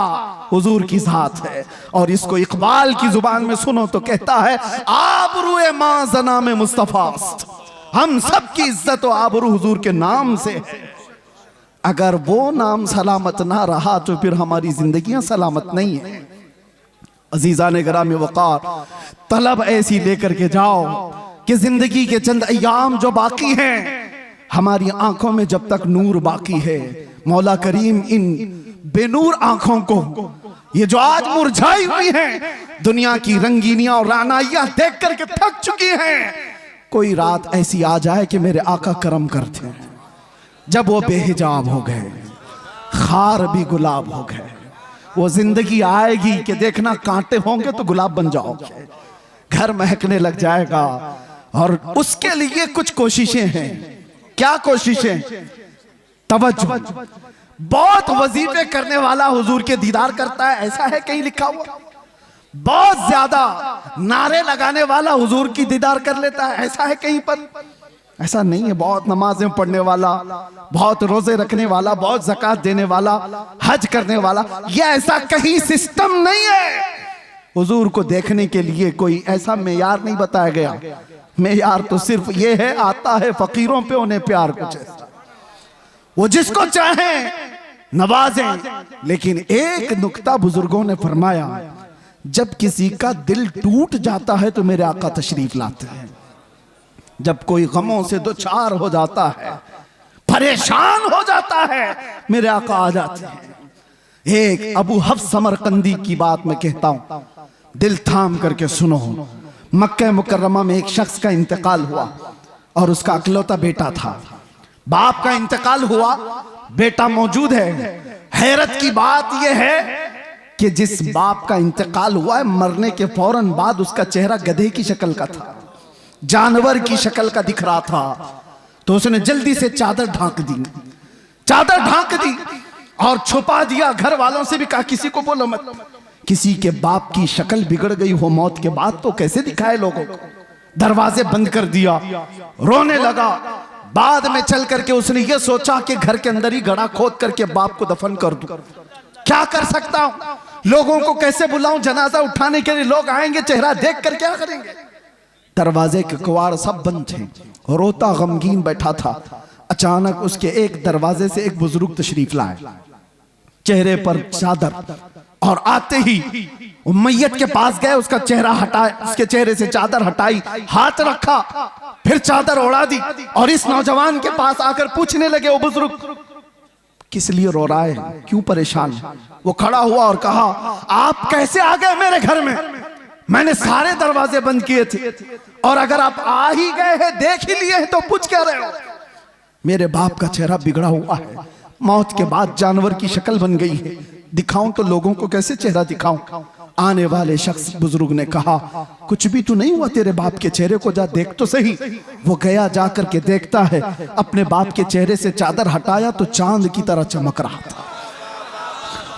हुजूर की जात है। और इसको इकबाल की जुबान में सुनो तो कहता है, आबरूए मां जना में मुस्तफास्त, हम सब की इज्जत और आबरू हुजूर के नाम से है। अगर वो नाम सलामत ना रहा तो फिर हमारी जिंदगियां सलामत नहीं है। अजीजान गिरामी वक़ार, तलब ऐसी लेकर के जाओ कि जिंदगी के चंद अय्याम जो बाकी हैं, हमारी आंखों में जब तक नूर बाकी है, मौला करीम इन बेनूर आंखों को, ये जो आज मुरझाई हुई हैं, दुनिया की रंगीनियां और रानाइयां देख करके थक चुकी हैं, कोई रात ऐसी आ जाए कि मेरे आका करम करते हैं, जब वो बेहिजाब हो गए, खार भी गुलाब हो गए, वो जिंदगी आएगी कि देखना कांटे होंगे तो गुलाब बन जाओगे, घर महकने लग जाएगा। और उसके लिए कुछ कोशिशें हैं। क्या कोशिशें? तवज्जो, बहुत वजीफे करने वाला हुजूर के दीदार करता है, ऐसा है कहीं लिखा हुआ? बहुत ज्यादा नारे लगाने वाला हुजूर की दीदार कर लेता है, ऐसा है कहीं पर? ऐसा नहीं है। बहुत नमाजें पढ़ने वाला, बहुत रोजे रखने वाला, बहुत ज़कात देने वाला, हज करने वाला, ये ऐसा कहीं सिस्टम नहीं है। हुजूर को देखने के लिए कोई ऐसा मेयार नहीं बताया गया। मेयार तो सिर्फ ये है, आता है फकीरों पे उन्हें प्यार, कुछ ऐसा। वो जिसको चाहे नवाजें। लेकिन एक नुक्ता बुजुर्गों ने फरमाया, जब किसी का दिल टूट जाता है तो मेरे आका तशरीफ लाते हैं। जब कोई गमों से दो चार हो जाता है परेशान हो जाता है, मेरे आका आ जाते हैं। एक अबू हफ्स समरकंदी की बात मैं कहता हूं, दिल थाम करके सुनो। मक्का मुकर्रमा में एक शख्स का इंतकाल हुआ और उसका अकलौता बेटा था। बाप का इंतकाल हुआ, बेटा मौजूद है। हैरत की बात यह है कि जिस बाप का इंतकाल हुआ है, मरने के फौरन बाद उसका चेहरा गधे की शक्ल का था, जानवर की शक्ल का दिख रहा था। तो उसने जल्दी से चादर ढांक दी, चादर ढांक दी और छुपा दिया। घर वालों से भी कहा किसी को बोलो मत। किसी के बाप की शक्ल बिगड़ गई हो मौत के बाद तो कैसे दिखाए लोगों को। दरवाजे बंद कर दिया, रोने लगा। बाद में चल करके उसने ये सोचा कि घर के अंदर ही गड्ढा खोद करके बाप को दफन कर दूं। क्या कर सकता हूं, लोगों को कैसे बुलाऊं, जनाजा उठाने के लिए लोग आएंगे, चेहरा देख कर क्या करेंगे। दरवाजे के किवाड़ सब बंद थे, रोता गमगीन बैठा था। अचानक उसके एक दरवाजे से एक बुजुर्ग तशरीफ लाए, चेहरे पर चादर, और आते ही वो मैयत के पास गए, उसका चेहरा हटाया, उसके चेहरे से चादर हटाई, हाथ रखा, फिर चादर उड़ा दी और इस नौजवान के पास आकर पूछने लगे, वो बुजुर्ग किस लिए रो रहा है, क्यों परेशान है। वो खड़ा हुआ और कहा, आप कैसे आ गए मेरे घर में, मैंने सारे दरवाजे बंद किए थे, और अगर आप आ ही गए हैं, देख ही लिए हैं, तो पूछ क्या रहे हो। मेरे बाप का चेहरा बिगड़ा हुआ है, मौत के बाद जानवर की शक्ल बन गई है, दिखाऊं तो लोगों को कैसे चेहरा दिखाऊं। आने वाले शख्स बुजुर्ग ने कहा, कुछ भी तो नहीं हुआ तेरे बाप के चेहरे को, जा देख तो सही। वो गया, जा करके देखता है, अपने बाप के चेहरे से चादर हटाया तो चांद की तरह चमक रहा था,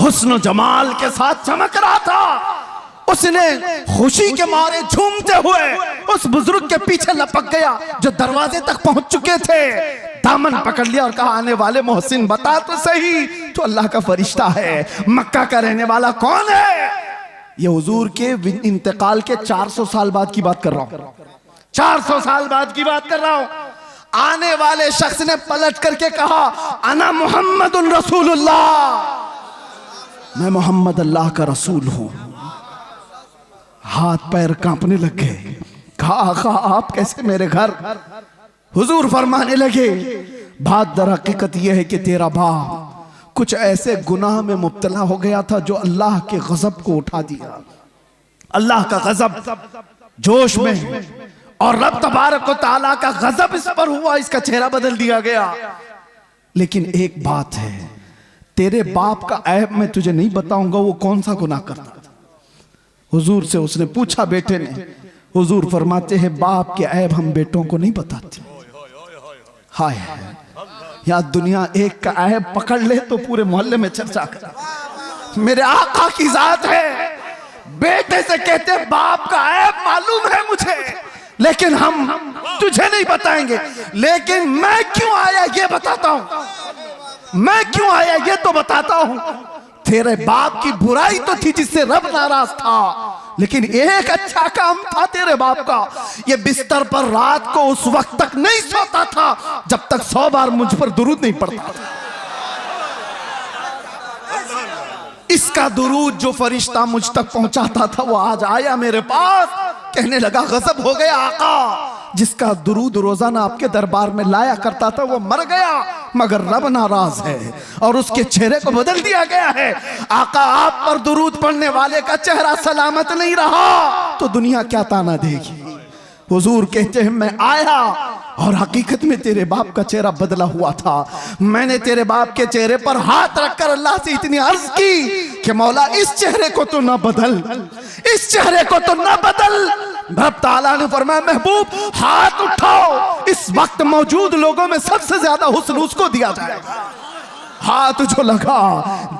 हुस्न जमाल के साथ चमक रहा था। उसने खुशी के मारे झूमते हुए उस बुजुर्ग के पीछे लपक गया जो दरवाजे तक पहुंच चुके थे, दामन पकड़ लिया और कहा, आने वाले मोहसिन बता तो सही, तो अल्लाह का फरिश्ता है, मक्का का रहने वाला कौन है। ये हुजूर के इंतकाल के 400 साल बाद की बात कर रहा हूं, 400 साल बाद की बात कर रहा हूं। आने वाले शख्स ने पलट करके कहा, अना मुहम्मदुन रसूलुल्लाह, मैं मोहम्मद अल्लाह का रसूल हूं। हाथ पैर कांपने लग गए। कहा, आका आप कैसे मेरे घर। हुजूर फरमाने लगे, बात दर हकीकत यह है कि तेरा बाप कुछ ऐसे गुनाह में मुब्तला हो गया था जो अल्लाह के गजब को उठा दिया। अल्लाह का गजब जोश में, और रब तबारक व तआला का गजब इस पर हुआ, इसका चेहरा बदल दिया गया। लेकिन एक बात है, तेरे बाप का ऐब मैं तुझे नहीं बताऊंगा, वो कौन सा गुनाह करता था। हुजूर से उसने पूछा बेटे ने, हुजूर फरमाते हैं, बाप के ऐब हम बेटों को नहीं बताते। हाय, या दुनिया एक का ऐब पकड़ ले तो पूरे मोहल्ले में चर्चा कर। मेरे आका की जात है, बेटे से कहते बाप का ऐब मालूम है मुझे, लेकिन हम तुझे नहीं बताएंगे। लेकिन मैं क्यों आया ये बताता हूं, मैं क्यों आया ये तो बताता हूं। तेरे बाप की बुराई तो थी जिससे रब नाराज था, लेकिन एक अच्छा काम था तेरे बाप का, ये बिस्तर पर रात को उस वक्त तक नहीं सोता था जब तक 100 बार मुझ पर दुरूद नहीं पड़ता था। इसका दुरूद जो फरिश्ता मुझ तक पहुंचाता था वो आज आया मेरे पास, कहने लगा गजब हो गया आका, जिसका दुरूद रोजाना आपके दरबार में लाया करता था वो मर गया, मगर रब नाराज है और उसके चेहरे को बदल दिया गया है। आका आप पर दुरूद पढ़ने वाले का चेहरा सलामत नहीं रहा तो दुनिया क्या ताना देगी। हुजूर कहते हैं मैं आया और हकीकत में तेरे बाप का चेहरा बदला हुआ था। मैंने तेरे बाप के चेहरे पर हाथ रखकर अल्लाह से इतनी अर्ज की कि मौला इस चेहरे को तो ना बदल, इस चेहरे को तो ना बदल। रब ताला ने फरमाया महबूब हाथ उठाओ, इस वक्त मौजूद लोगों में सबसे ज्यादा हुस्न उसको दिया जाएगा। हाथ जो लगा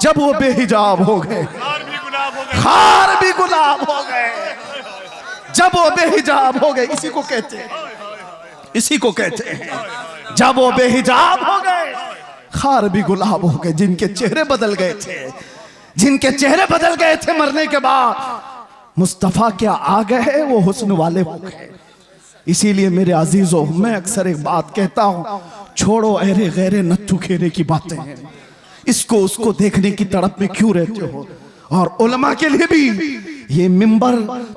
जब वो बेहिजाब हो गए, खार भी गुलाब हो गए, जब वो बेहिजाब हो गए, इसी को कहते हैं, इसी को कहते हैं जब वो बेहिजाब हो गए, खार भी गुलाब हो गए। जिनके चेहरे बदल गए थे, जिनके चेहरे बदल गए थे मरने के बाद, मुस्तफा क्या आ गए वो हुस्न वाले हो गए। इसीलिए मेरे अजीजों मैं अक्सर एक बात कहता हूं, छोड़ो अहरे गैरे नत्थु खेरे की बातें, इसको उसको देखने की तड़प में क्यों रहते हो। और उलमा के लिए भी ये मिंबर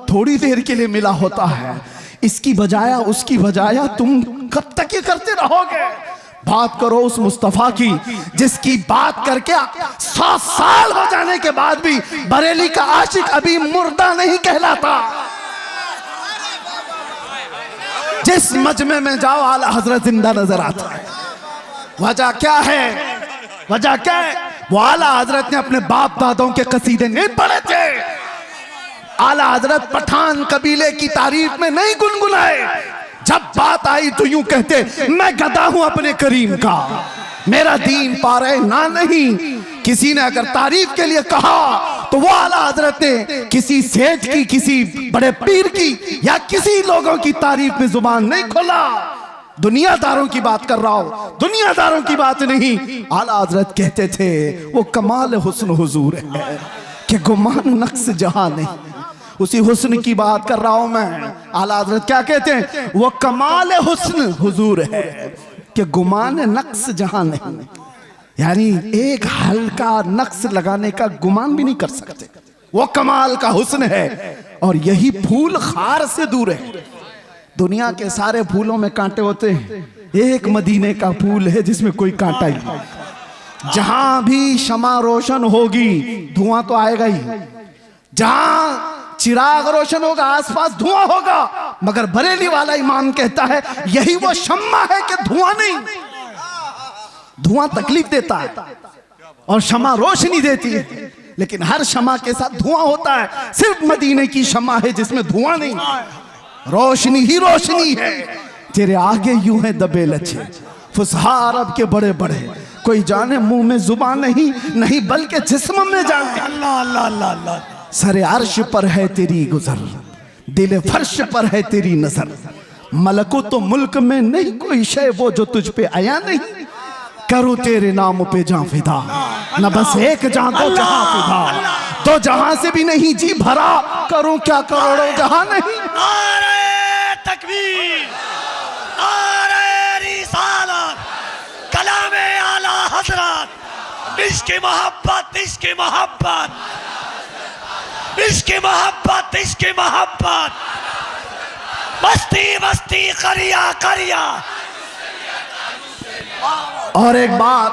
थोड़ी देर के लिए मिला होता है, इसकी बजाया उसकी बजाया तुम कब तक ये करते रहोगे। बात करो उस मुस्तफा की जिसकी बात करके 100 साल हो जाने के बाद भी बरेली का आशिक अभी मुर्दा नहीं कहलाता। जिस मजमे में जाओ आला हजरत जिंदा नजर आता है। वजह क्या है? वजह क्या है? वो आला हजरत ने अपने बाप दादों के कसीदे नहीं पढ़े थे। आला हजरत पठान कबीले की तारीफ में नहीं गुनगुनाए। जब बात आई तो यूं कहते मैं गदा हूं अपने करीम का, मेरा दीन पारे ना नहीं। किसी ने अगर तारीफ के लिए कहा तो वो आला हजरत ने किसी सेठ की, किसी बड़े पीर की या किसी लोगों की तारीफ में जुबान नहीं खोला। दुनियादारों की बात कर रहा हूं, दुनियादारों की बात नहीं। आला हजरत कहते थे वो कमाल हुस्न हुजूर है कि गुमान नक्स जहां नहीं। उसी हुस्न की बात कर रहा हूं मैं। आला हजरत क्या कहते हैं? वो कमाल हुस्न हुजूर है कि गुमान नक्स जहां नहीं। यानी एक हल्का नक्स लगाने का गुमान भी नहीं कर सकते। वो कमाल का हुस्न है और यही फूल खार से दूर है। दुनिया के सारे फूलों में कांटे होते हैं, एक मदीने का फूल है जिसमें कोई कांटा ही नहीं। जहां भी शमा रोशन होगी धुआं तो आएगा ही। जहां चिराग रोशन होगा आसपास धुआं होगा। मगर बरेली वाला इमाम कहता है यही वो शम्मा है कि धुआं नहीं। धुआं तकलीफ देता है और शमा रोशनी देती है, लेकिन हर शमा के साथ धुआं होता है। सिर्फ मदीने की शमा है जिसमें धुआं नहीं, रोशनी ही रोशनी है। तेरे आगे यूं है दबे लच्छे फुसहा अरब के बड़े बड़े, कोई जाने मुंह में जुबान नहीं, नहीं बल्कि जिस्म में जाने। अल्लाह अल्लाह अल्लाह अल्लाह। सरे अर्श पर है तेरी गुजर, दिल फर्श पर है तेरी नजर। मलको तो मुल्क में नहीं कोई शय वो जो तुझ पे आया नहीं। करूं तेरे नाम पे जां फिदा, न बस एक जां दो जहां फिदा। दो जहां से भी नहीं जी भरा, करूं क्या करोड़ों जहां नहीं। नारे तकबीर, नारे रिसालत, कलामे आला हजरत। इश्क़ मोहब्बत, इश्क़ मोहब्बत, इश्क़ मोहब्बत, इश्क़ मोहब्बत। बस्ती बस्ती करिया करिया। और एक बात,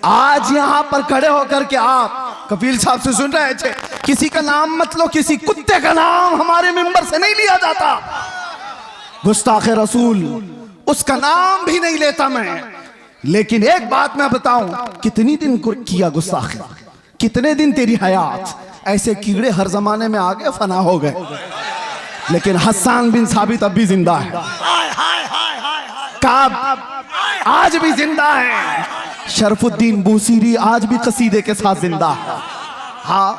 आज यहां पर खड़े होकर के आप कफील साहब से सुन रहे थे, किसी का नाम मत लो, किसी कुत्ते का नाम हमारे मिंबर से नहीं लिया जाता। गुस्ताखे रसूल उसका नाम भी नहीं लेता मैं। लेकिन एक बात मैं बताऊं, कितनी दिन किया गुस्ताखे, कितने दिन तेरी हयात। ऐसे कीड़े हर जमाने में आ गए, फना हो गए, लेकिन हसन बिन साबित अब भी जिंदा है। काब आज भी जिंदा है। शरफुद्दीन बूसीरी आज भी कसीदे के साथ जिंदा है। हाँ,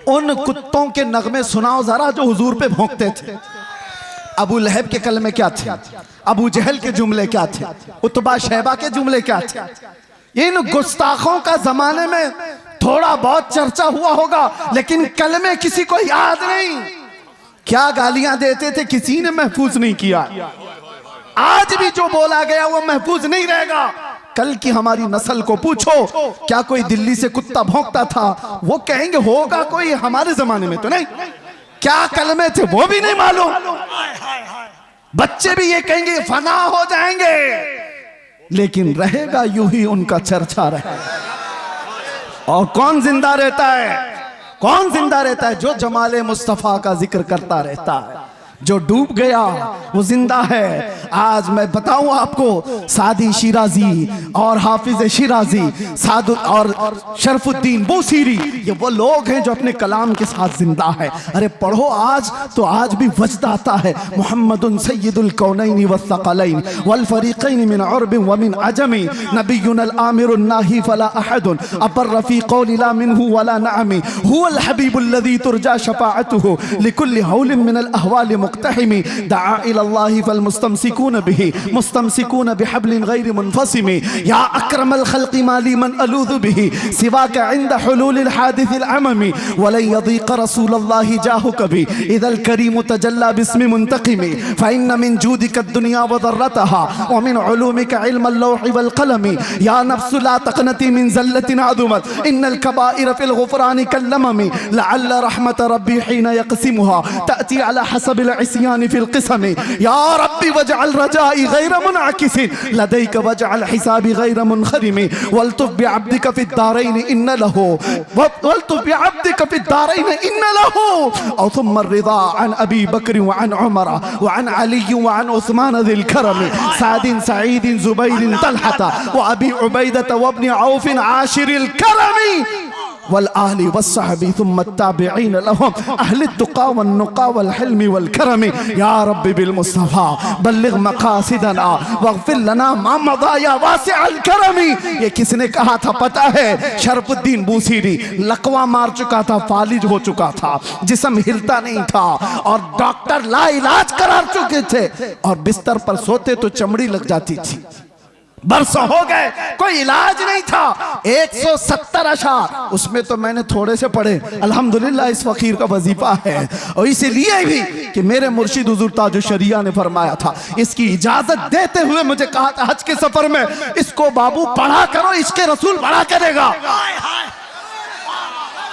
उन कुत्तों के नगमे सुनाओ जरा जो हुजूर पे भौंकते थे। अबू लहब के कलमे क्या थे? अबू जहल के जुमले क्या थे? उतबा शैबा के जुमले क्या थे? इन गुस्ताखों का जमाने में थोड़ा बहुत चर्चा हुआ होगा, लेकिन कलमे किसी को याद नहीं। क्या गालियां देते थे, किसी ने महफूज नहीं किया। आज भी जो बोला गया वो महफूज नहीं रहेगा। कल की हमारी नस्ल को पूछो, क्या कोई दिल्ली से कुत्ता भौंकता था? वो कहेंगे होगा कोई, हमारे जमाने में तो नहीं। क्या कलमे थे वो भी नहीं मालूम। बच्चे भी ये कहेंगे फना हो जाएंगे, लेकिन रहेगा यूं ही उनका चर्चा रहेगा। और कौन जिंदा रहता है? कौन जिंदा रहता है? जो जमाले मुस्तफा का जिक्र करता रहता है। जो डूब गया वो जिंदा है। आज मैं बताऊं आपको, सादी शिराजी और हाफिज शिराजी, सादुल और शरफुद्दीन बूसीरी, ये वो लोग हैं जो अपने कलाम के साथ जिंदा है। अरे पढ़ो आज तो आज भी वजद आता है। मुहम्मदुन सय्यदुल कौनैन वस्सक़लैन वल फरीक़ैन मिन उर्ब व मिन अजमी, नबियुनल आमिरुन नाही फला अहदुन अबर फी क़ौलि ला मिनहु वला नअमी, हुवल हबीबुल लज़ी तुरजा शफ़ाअतुहु लिकुल्लि हौलिन मिनल अहवाल मुक़्तहिमी, दआ इलल्लाहि फल मुस्तमसिकून बिही मुस्तमसिकून बिहब्लिन गैर मुनफ़सिमी, या अक्रमल खल्क़ि माली मन अलूज़ु बिही सिवाका इंद हुलूलिल हादिसिल अममी, वलन यदीक़ रसूलल्लाहि जाहु कभी इदल करीम तजल्ला बिस्मि मुंतक़िमी, फ़इन्न मिन जूदिका दुनिया व ज़र्रतहा व मिन उलूमिका इल्मल लौहि वल क़लमी, या नफ्सु ला तक़नती मिन ज़ल्लतिन अदुमत इन्नल कबाइर फ़िल ग़ुफ़रानि कल्लममी, लअल्ल रहमत रब्बी हीन यक़सिमुहा तअती अला हसबिल इस्यान फिल क़िस्म या रब्बी वजअल रजाई गैर मुनअकिसिन लदैक वजअल हिसाबी गैर मुनखरिम वल्तुफ बिअब्दिका फिद दारैन इन्न लहू वल्तुफ बिअब्दिका फिद दारैन इन्न लहू औ थुम्मा रिदा अन अबी बकर व अन उमर व अन अली व अन उस्मान ज़िल करम साद सईद ज़ुबैर तलहत व अबी उबैदा व इब्न औफ आशिरिल करम वल-आलि वस्सहबी थुम्मा त्ताबिईन लहुम अहल तुक़ा वन्नुक़ा वल-हिल्म वल-करम या रब्बी बिल मुस्तफ़ा बल्लिग़ मक़ासिदना वग़फ़िर लना मा मज़ा या वासिअल करम। ये किसने कहा था पता है? शरफुद्दीन बूसीरी लकवा मार चुका था, फालिज हो चुका था, जिस्म हिलता नहीं था और डॉक्टर लाइलाज करार चुके थे और बिस्तर पर सोते तो चमड़ी लग जाती थी। बरसों हो गए, कोई इलाज नहीं था। 170 अशार, उसमें तो मैंने थोड़े से पढ़े। अल्हम्दुलिल्लाह इस फकीर का वजीफा है और इसीलिए भी कि मेरे मुर्शिद हुजूर ताजुश शरिया ने फरमाया था, इसकी इजाजत देते हुए मुझे कहा था हज के सफर में, इसको बाबू पढ़ा करो, इसके रसूल पढ़ा करेगा।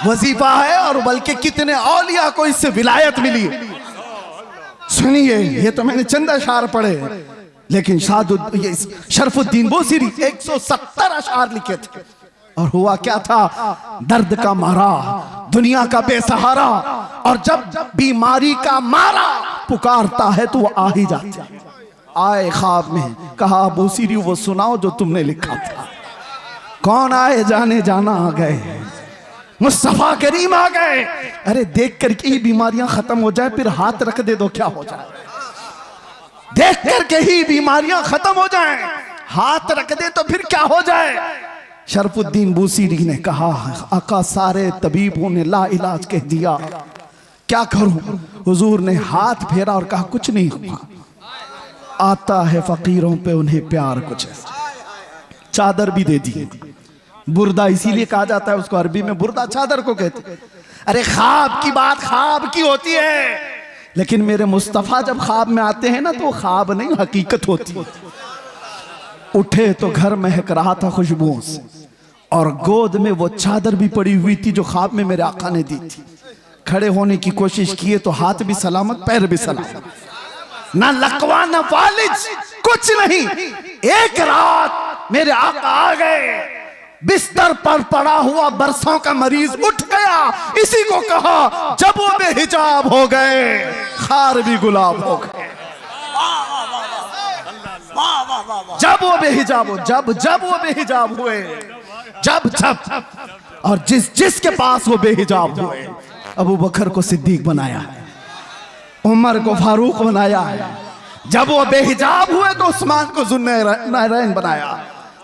वजीफा है और बल्कि कितने औलिया को इससे विलायत मिली। सुनिए, ये तो मैंने चंद अशार पढ़े, लेकिन शरफुद्दीन बूसीरी 170 अशार लिखे थे। और हुआ क्या था? दर्द का मारा, दुनिया का बेसहारा, और जब बीमारी का मारा पुकारता है तो वो आ ही जाता है। आए ख्वाब में, कहा बूसीरी वो सुनाओ जो तुमने लिखा था। कौन आए? जाने जाना आ गए, मुस्तफा करीम आ गए। अरे देख करके ही बीमारियां खत्म हो जाए, फिर हाथ रख दे दो क्या हो जाए? देख करके ही बीमारियां खत्म हो जाएं, हाथ रख दे तो फिर क्या हो जाए? शरफुद्दीन बूसीरी ने कहा, आका सारे तबीबों ने ला इलाज कह दिया, क्या करूं? हुजूर ने हाथ फेरा और कहा कुछ नहीं हुआ। आता है फकीरों पे उन्हें प्यार कुछ ऐसा। चादर भी दे दी, बुर्दा इसीलिए कहा जाता है उसको, अरबी में बुर्दा चादर को कहते। अरे ख्वाब की बात ख्वाब की होती है, लेकिन मेरे मुस्तफ़ा जब ख्वाब में आते हैं ना तो ख्वाब नहीं हकीकत होती। उठे तो घर महक रहा था खुशबुओं से और गोद में वो चादर भी पड़ी हुई थी जो ख्वाब में मेरे आका ने दी थी। खड़े होने की कोशिश किए तो हाथ भी सलामत, पैर भी सलामत, ना लकवा ना फालिज, कुछ नहीं। एक रात मेरे आका आ गए, बिस्तर पर पड़ा हुआ बरसों का मरीज उठ गया। इसी को कहा जब वो बेहिजाब हो गए, खार भी गुलाब हो गए। जब वो बेहिजाब हो, जब वो बेहिजाब हुए, जब और जिसके पास वो बेहिजाब हुए, अबू बकर को सिद्दीक बनाया है, उमर को फारूक बनाया है। जब वो बेहिजाब हुए तो उस्मान को ज़ुन्नूरैन बनाया,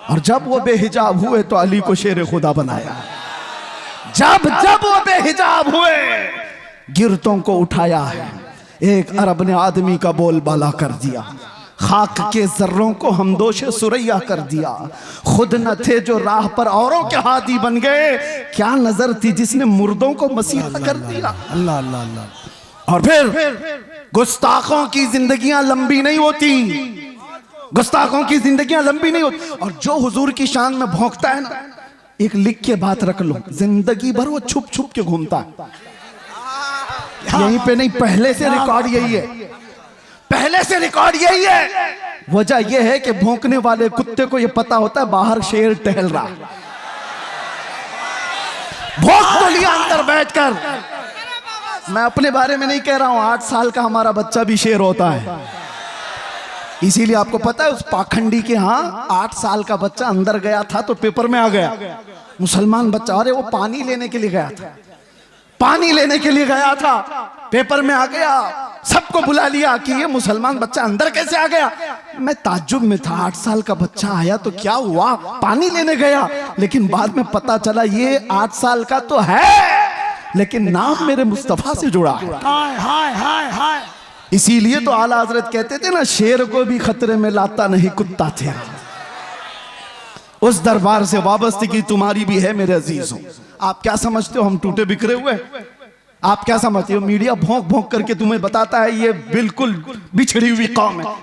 और जब वो बेहिजाब हुए तो अली को शेर खुदा बनाया। जब वो बेहिजाब हुए, गिरतों को उठाया है। एक अरब ने आदमी का बोल बाला कर दिया, खाक के जर्रों को हमदोश सुरैया कर दिया। खुद न थे जो राह पर औरों के हादी बन गए, क्या नजर थी जिसने मुर्दों को मसीहा कर दिया। अल्लाह अल्लाह अल्लाह। और फिर गुस्ताखों की जिंदगियां लंबी नहीं होती, गुस्ताखों की जिंदगियां लंबी नहीं होती। और जो हुजूर की शान में भौंकता है ना, एक लिख के बात रख लो, जिंदगी भर वो छुप छुप के घूमता है। यहीं पे नहीं, पहले से रिकॉर्ड यही है, पहले से रिकॉर्ड यही है। वजह यह है कि भौंकने वाले कुत्ते को यह पता होता है बाहर शेर टहल रहा है, भौंक तो लिया अंदर बैठकर। मैं अपने बारे में नहीं कह रहा हूं, 8 साल का हमारा बच्चा भी शेर होता है। इसीलिए आपको पता है उस पाखंडी के यहाँ 8 साल का बच्चा अंदर गया था तो पेपर में आ गया, मुसलमान बच्चा। अरे वो पानी लेने के लिए गया था, पानी लेने के लिए गया था, पेपर में आ गया। सबको बुला लिया कि ये मुसलमान बच्चा अंदर कैसे आ गया। मैं ताज्जुब में था, 8 साल का बच्चा आया तो क्या हुआ, पानी लेने गया। लेकिन बाद में पता चला ये 8 साल का तो है, लेकिन नाम मेरे मुस्तफा से जुड़ा है। हाय हाय हाय हाय। इसीलिए तो आला हजरत कहते थे ना, शेर को भी खतरे में लाता नहीं कुत्ता तेरा। उस दरबार से वाबस्तगी तुम्हारी भी है मेरे अजीजों। आप क्या समझते हो हम टूटे बिखरे हुए? आप क्या समझते हो मीडिया भौंक भौंक करके तुम्हें बताता है ये बिल्कुल बिछड़ी हुई कौम है,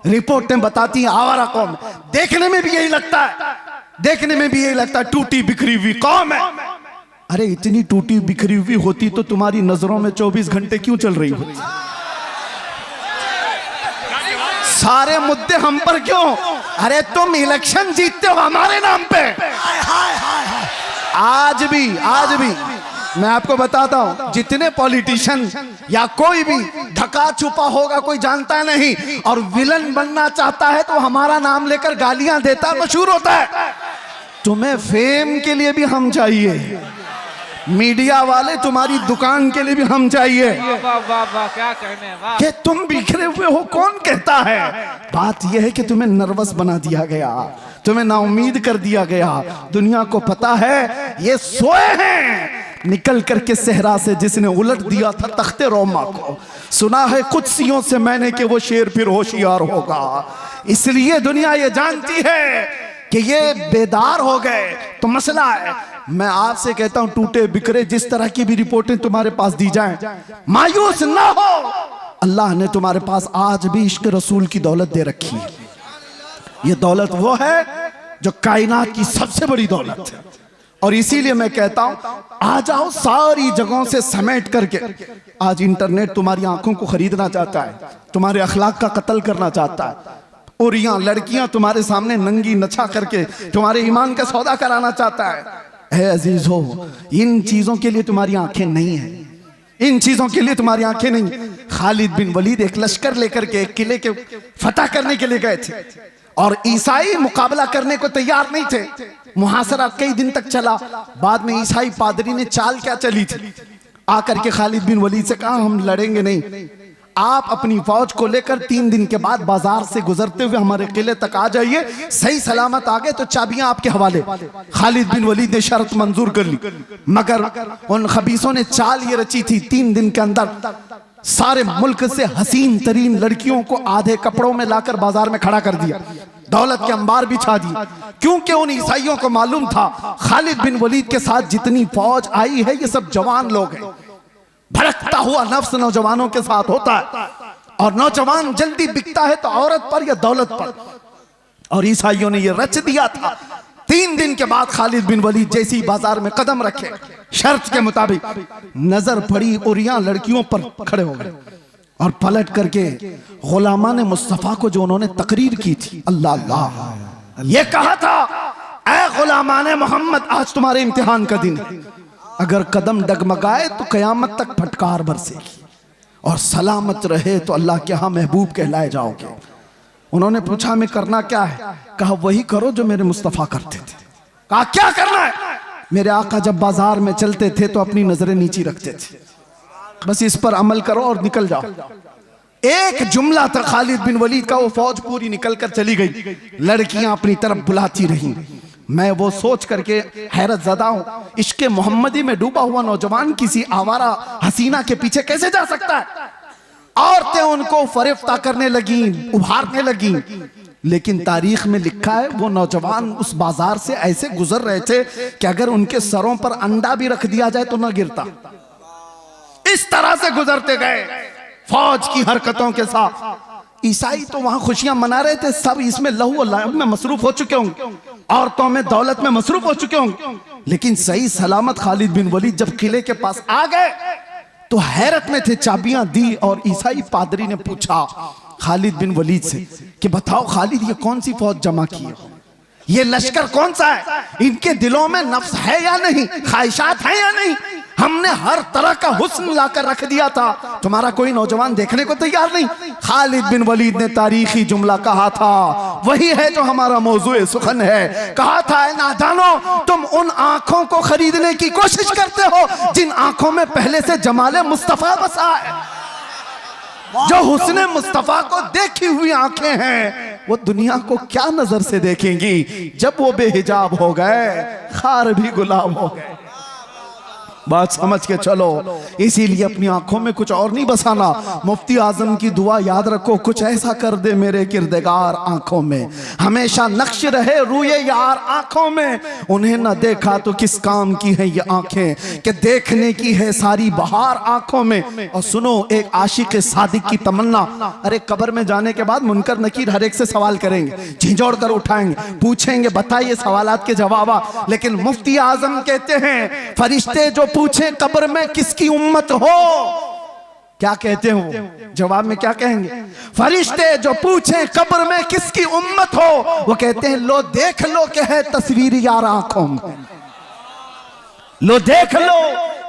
रिपोर्टें बताती हैं आवारा कौम है। देखने में भी यही लगता है, देखने में भी यही लगता है टूटी बिखरी हुई कौम है। अरे इतनी टूटी बिखरी हुई होती तो तुम्हारी नजरों में 24 घंटे क्यों चल रही होती? सारे मुद्दे हम पर क्यों? अरे तुम इलेक्शन जीतते हो हमारे नाम पे। हाय हाय हाय हाय। आज भी मैं आपको बताता हूं, जितने पॉलिटिशियन या कोई भी ढका छुपा होगा, कोई जानता नहीं, और विलन बनना चाहता है तो हमारा नाम लेकर गालियां देता है, मशहूर होता है। तुम्हें फेम के लिए भी हम चाहिए, मीडिया वाले तुम्हारी दुकान के लिए भी हम चाहिए। वाह वाह वाह, क्या कहने हैं, वाह। कि तुम बिखरे हुए हो कौन कहता है? बात यह है कि तुम्हें नर्वस बना दिया गया, तुम्हें नाउमीद कर दिया गया। दुनिया को पता है ये सोए हैं, निकल करके सहरा से जिसने उलट दिया था तख्ते रोमा को। सुना है कुदसियों से मैंने कि वो शेर फिर होशियार होगा। इसलिए दुनिया ये जानती है कि ये बेदार हो गए तो मसला है। मैं आपसे कहता हूं, टूटे बिखरे जिस तरह की भी रिपोर्टें तुम्हारे पास दी जाएं, मायूस ना हो। अल्लाह ने तुम्हारे पास आज भी इश्क रसूल की दौलत दे रखी है। ये दौलत वो है जो कायनात की सबसे बड़ी दौलत है। और इसीलिए मैं कहता हूं, आ जाओ सारी जगहों से समेट करके। आज इंटरनेट तुम्हारी आंखों को खरीदना चाहता है, तुम्हारे अखलाक का कत्ल करना चाहता है। और यहाँ लड़कियां तुम्हारे सामने नंगी नछा करके तुम्हारे ईमान का सौदा कराना चाहता है। ऐ अजीज हो, इन चीजों के लिए तुम्हारी आंखें नहीं है, इन चीजों के लिए तुम्हारी आंखें नहीं। खालिद बिन वलीद एक लश्कर लेकर के एक किले के फतह करने के लिए गए थे और ईसाई मुकाबला करने को तैयार नहीं थे। मुहासरा कई दिन तक चला। बाद में ईसाई पादरी ने चाल क्या चली थी, आकर के खालिद बिन वलीद से कहा हम लड़ेंगे नहीं, आप अपनी फौज को लेकर 3 दिन के बाद बाजार से गुजरते हुए हमारे किले तक आ जाइए, सही सलामत आ गए तो चाबियां आपके हवाले। खालिद बिन वलीद ने शर्त मंजूर कर ली, मगर उन खबीसों ने चाल ये रची थी, 3 दिन के अंदर सारे मुल्क से हसीन तरीन लड़कियों को आधे कपड़ों में लाकर बाजार में खड़ा कर दिया, दौलत के अंबार बिछा दिए। क्योंकि उन ईसाइयों को मालूम था खालिद बिन वलीद के साथ जितनी फौज आई है ये सब जवान लोग हैं। भड़कता हुआ नफ्स नौजवानों के साथ होता है, और नौजवान जल्दी बिकता है तो औरत पर या दौलत पर। और ईसाइयों ने यह रच दिया था। 3 दिन के बाद खालिद बिन वलीद जैसी बाजार में कदम रखे, शर्त के मुताबिक नजर पड़ी और यहाँ लड़कियों पर खड़े हो गए और पलट करके गुलामान मुस्तफा को जो उन्होंने तकरीर की थी, अल्लाह अल्लाह, ये कहा था ऐ गुलामान मोहम्मद आज तुम्हारे इम्तिहान का दिन है, अगर कदम डगमगाए तो कयामत तक फटकार बरसेगी, और सलामत रहे तो अल्लाह के यहाँ महबूब कहलाए जाओगे। उन्होंने पूछा मैं करना क्या है? कहा वही करो जो मेरे मुस्तफा करते थे। कहा क्या करना है? मेरे आका जब बाजार में चलते थे तो अपनी नजरें नीची रखते थे, बस इस पर अमल करो और निकल जाओ। एक जुमला था खालिद बिन वलीद का, वो फौज पूरी निकल कर चली गई, लड़कियां अपनी तरफ बुलाती रही। मैं वो सोच करके हैरत ज़दा हूं, इश्के मोहम्मदी में डूबा हुआ नौजवान किसी आवारा हसीना के पीछे कैसे जा सकता है? औरतें उनको फरेफ्ता करने लगी, उभारने लगी, लेकिन तारीख में लिखा है वो नौजवान उस बाजार से ऐसे गुजर रहे थे कि अगर उनके सरों पर अंडा भी रख दिया जाए तो न गिरता। इस तरह से गुजरते गए फौज की हरकतों के साथ। ईसाई तो वहां खुशियां मना रहे थे, सब इसमें लहू और लाहब में मसरूफ हो चुके होंगे, औरतों में दौलत में मसरूफ हो चुके होंगे। लेकिन सही सलामत खालिद बिन वलीद जब किले के पास आ गए तो हैरत में थे, चाबियां दी और ईसाई पादरी ने पूछा खालिद बिन वलीद से कि बताओ खालिद ये कौन सी फौज जमा की है, ये लश्कर कौन सा है, इनके दिलों में नफ्स है या नहीं, ख्वाहिशात है या नहीं? हमने हर तरह का हुस्न लाकर रख दिया था, तुम्हारा कोई नौजवान देखने को तैयार नहीं। खालिद बिन वलीद ने तारीखी जुमला कहा था, वही है जो हमारा मौजूए सुखन है। कहा था ऐ नादानो, तुम उन आंखों को खरीदने की कोशिश करते हो जिन आंखों में पहले से जमाले मुस्तफा बसा है। जो हुस्ने मुस्तफा को देखी हुई आंखें हैं वो दुनिया को क्या नजर से देखेंगी? जब वो बेहिजाब हो गए खार भी गुलाब हो गए। बात समझ के चलो, इसीलिए अपनी आंखों में कुछ और नहीं बसाना। मुफ्ती आजम की दुआ याद रखो, कुछ ऐसा कर दे मेरे किरदगार आंखों में, हमेशा नक्श रहे रूए यार आंखों में। उन्हें न देखा तो किस काम की है ये आंखें, कि देखने की है सारी बहार आंखों में। और सुनो एक आशिक सादिक की तमन्ना, अरे कब्र में जाने के बाद मुनकर नकीर हर एक से सवाल करेंगे, झिझोड़ कर उठाएंगे, पूछेंगे बताइए सवालात के जवाब। लेकिन मुफ्ती आजम कहते हैं फरिश्ते जो पूछे कब्र में किसकी उम्मत हो, क्या कहते हो? जवाब में क्या कहेंगे? फरिश्ते जो पूछें कब्र में किसकी उम्मत हो, वो कहते हैं लो देख लो कि है तस्वीर यार आंखों में, लो देख लो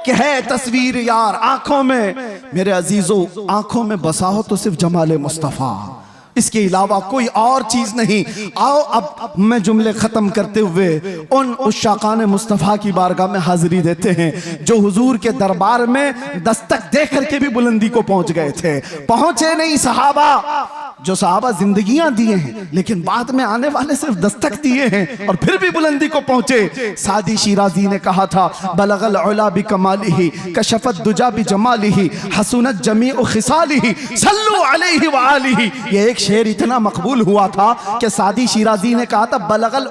कि है तस्वीर यार आंखों में। मेरे अजीजों, आंखों में बसा हो तो सिर्फ जमाले मुस्तफा, इसके अलावा कोई और चीज नहीं। आओ अब मैं जुमले खत्म करते हुए उन उशाकान मुस्तफ़ा की बारगाह में हाजिरी देते हैं जो हुजूर के दरबार में दस्तक दे करके भी बुलंदी को पहुंच गए थे। पहुंचे नहीं सहाबा, जो सहाबा जिंदगियां दिए हैं लेकिन बाद में आने वाले सिर्फ दस्तक दिए हैं और फिर भी बुलंदी को पहुंचे। सादी शिराजी ने कहा था बलगल उला बि कमालिही कशफत दुजा बि जमालिही हसनत जमीउ खिसालिही सल्लु अलैहि व आलिही। ये एक शेर इतना मकबूल हुआ था कि सादी शिराजी ने कहा था बलगल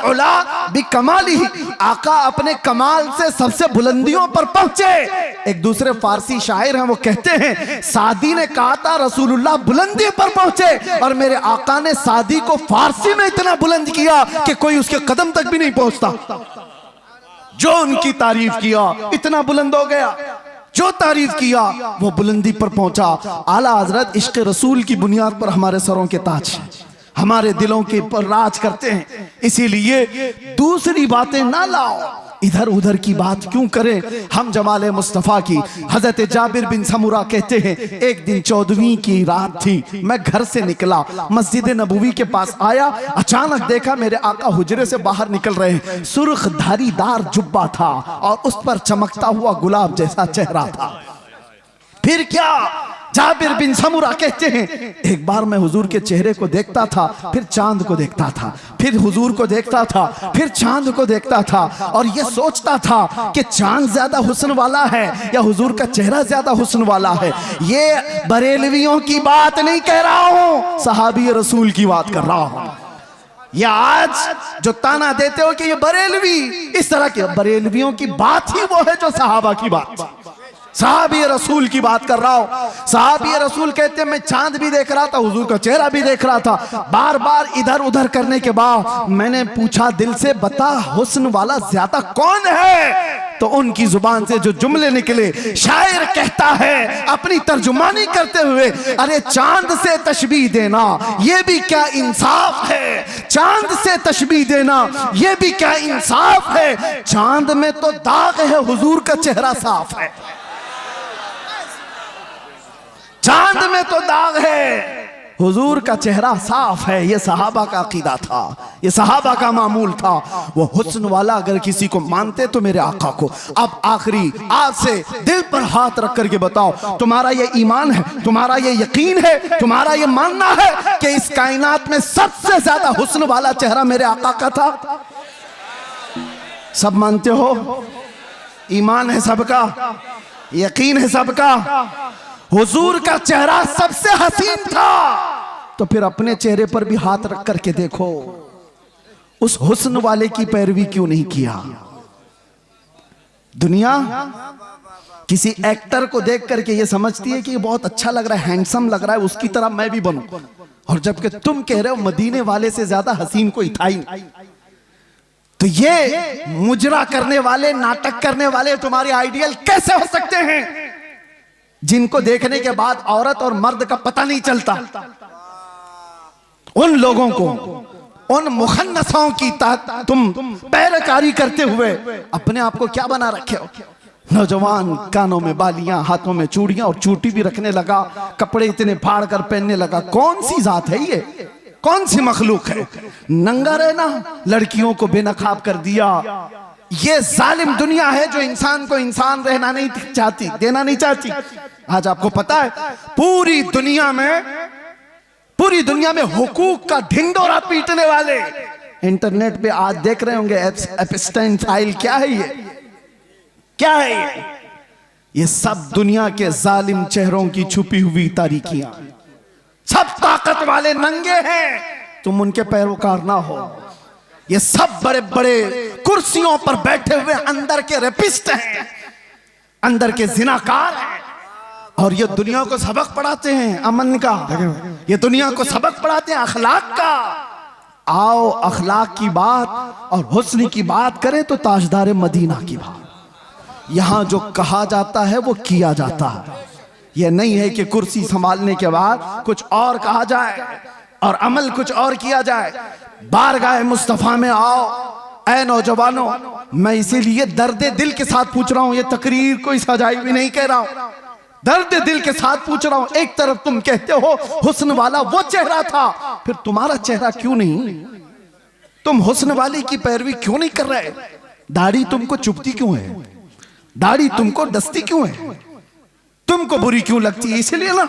उला बि कमालिही, आका अपने कमाल से सबसे बुलंदियों पर पहुंचे। एक दूसरे फारसी शायर हैं, वो कहते हैं सादी ने कहा था रसूलुल्लाह बुलंदी पर पहुंचे, और मेरे आका ने सादी को फारसी में इतना बुलंद किया कि कोई उसके कदम तक भी नहीं पहुंचता। जो उनकी तारीफ किया इतना बुलंद हो गया, जो तारीफ किया वो बुलंदी पर पहुंचा। आला हजरत इश्क रसूल की बुनियाद पर हमारे सरों के ताज हैं, हमारे दिलों के पर राज करते हैं। इसीलिए दूसरी बातें ना लाओ, इधर उधर की बात क्यों करें। हम जमाले मुस्तफ़ा की। हजरत जाबिर बिन समुरा कहते हैं एक दिन 14वीं की रात थी, मैं घर से निकला, मस्जिद नबवी के पास आया, अचानक देखा मेरे आका हुजरे से बाहर निकल रहे हैं। सुर्ख धारीदार जुब्बा था और उस पर चमकता हुआ गुलाब जैसा चेहरा था। फिर क्या? जाबिर बिन समुरा कहते हैं एक बार मैं हुजूर के चेहरे को देखता था, फिर चांद को देखता था, फिर हुजूर को देखता था, फिर चांद को देखता था, और ये सोचता था कि चांद ज्यादा हुस्न वाला है या हुजूर का चेहरा ज्यादा हुस्न वाला है। ये बरेलवियों की बात नहीं कह रहा हूं, सहाबी रसूल की बात कर रहा हूं। या आज जो ताना देते हो कि ये बरेलवी, इस तरह के बरेलवियों की बात ही वो है जो सहाबा की बात, सहाबी रसूल की बात कर रहा हूं। सहाबी रसूल कहते हैं मैं चांद भी देख रहा था, हुजूर का चेहरा भी देख रहा था। बार बार इधर उधर करने के बाद मैंने पूछा दिल से, बता हुस्न वाला ज्यादा कौन है? तो उनकी जुबान से जो जुमले निकले, शायर कहता है अपनी तर्जुमानी करते हुए, अरे चांद से तशबीह देना ये भी क्या इंसाफ है, चांद से तशबीह देना ये भी क्या इंसाफ है। चांद में तो दाग है, हुजूर का चेहरा साफ है। चांद में तो दाग है, हुजूर का चेहरा साफ है। ये सहाबा का अकीदा था, ये सहाबा का मामूल था। वो हुस्न वाला अगर किसी को मानते तो मेरे आका को। अब आखिरी आज से दिल पर हाथ रख करके बताओ, तुम्हारा ये ईमान है, तुम्हारा ये यकीन है, तुम्हारा ये मानना है कि इस कायनात में सबसे ज्यादा हुस्न वाला चेहरा मेरे आका का था? सब मानते हो? ईमान है सबका, यकीन है सबका, हुजूर का चेहरा सबसे हसीन था। तो फिर अपने चेहरे पर भी हाथ रख करके देखो, उस हुस्न वाले की पैरवी क्यों नहीं किया? दुनिया किसी एक्टर को देख करके ये समझती है कि ये बहुत अच्छा लग रहा है, हैंडसम लग रहा है, उसकी तरह मैं भी बनूं, और जबकि तुम कह रहे हो मदीने वाले से ज्यादा हसीन कोई था ही नहीं। तो ये मुजरा करने वाले, नाटक करने वाले तुम्हारे आइडियल कैसे हो सकते हैं जिनको देखने के बाद औरत और मर्द का पता नहीं चलता? उन लोगों को, उन मुखन्नसों की तुम पैरकारी करते हुए अपने आप को क्या बना रखे हो? नौजवान कानों में बालियां, हाथों में चूड़ियां, और चूटी भी रखने लगा, कपड़े इतने फाड़ कर पहनने लगा। कौन सी जात है ये? कौन सी मखलूक है? नंगा रहना, लड़कियों को बेनकाब कर दिया। ये जालिम दुनिया है जो इंसान को इंसान रहना नहीं चाहती, देना नहीं चाहती। आज आपको पता है पूरी दुनिया में हुकूक का ढिंडोरा पीटने वाले इंटरनेट पे आज देख रहे होंगे एप्स्टाइन फाइल। क्या है ये? क्या है ये? ये सब दुनिया के जालिम चेहरों की छुपी हुई तारीकियां। सब ताकत वाले नंगे हैं, तुम उनके पैरोकार ना हो। ये सब बड़े बड़े कुर्सियों पर बैठे हुए अंदर के रेपिस्ट हैं, अंदर के जिनाकार हैं, और ये दुनिया को सबक पढ़ाते हैं अमन का, ये दुनिया को सबक पढ़ाते हैं अखलाक का। आओ अखलाक की बात और हुस्न की बात करें तो ताजदार मदीना की बात, यहां जो कहा जाता है वो किया जाता है। यह नहीं है कि कुर्सी संभालने के बाद कुछ और कहा जाए और अमल कुछ और किया जाए। बारगाह मुस्तफा में आओ ऐ नौजवानों, मैं इसीलिए दर्द दिल के साथ पूछ रहा हूं, ये तकरीर कोई सजाई भी नहीं कह रहा हूं, दर्द दिल के साथ पूछ रहा हूं। एक तरफ तुम कहते हो हुस्न वाला वो चेहरा था, फिर तुम्हारा चेहरा क्यों नहीं? तुम हुस्न वाले की पैरवी क्यों नहीं कर रहे? दाढ़ी तुमको चुभती क्यों है? दाढ़ी तुमको डसती क्यों है? तुमको बुरी क्यों लगती है? इसलिए ना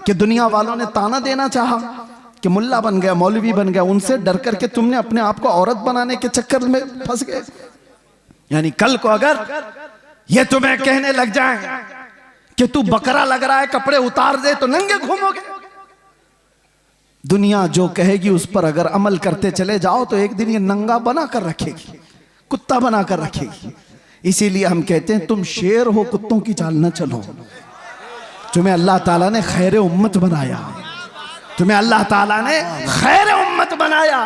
कि दुनिया वालों ने ताना देना चाहा कि मुल्ला बन गया, मौलवी बन गया, उनसे डर करके तुमने अपने आप को औरत बनाने के चक्कर में फंस गए। यानी कल को अगर ये तुम्हें कहने लग जाए कि तू बकरा लग रहा है, कपड़े उतार दे, तो नंगे घूमोगे। दुनिया जो कहेगी उस पर अगर अमल करते चले जाओ तो एक दिन ये नंगा बना कर रखेगी, कुत्ता बना कर रखेगी। इसीलिए हम कहते हैं तुम शेर हो, कुत्तों की चाल न चलो। तुम्हें अल्लाह ताला ने खैर उम्मत बनाया, तुम्हें अल्लाह ताला ने खैर उम्मत बनाया।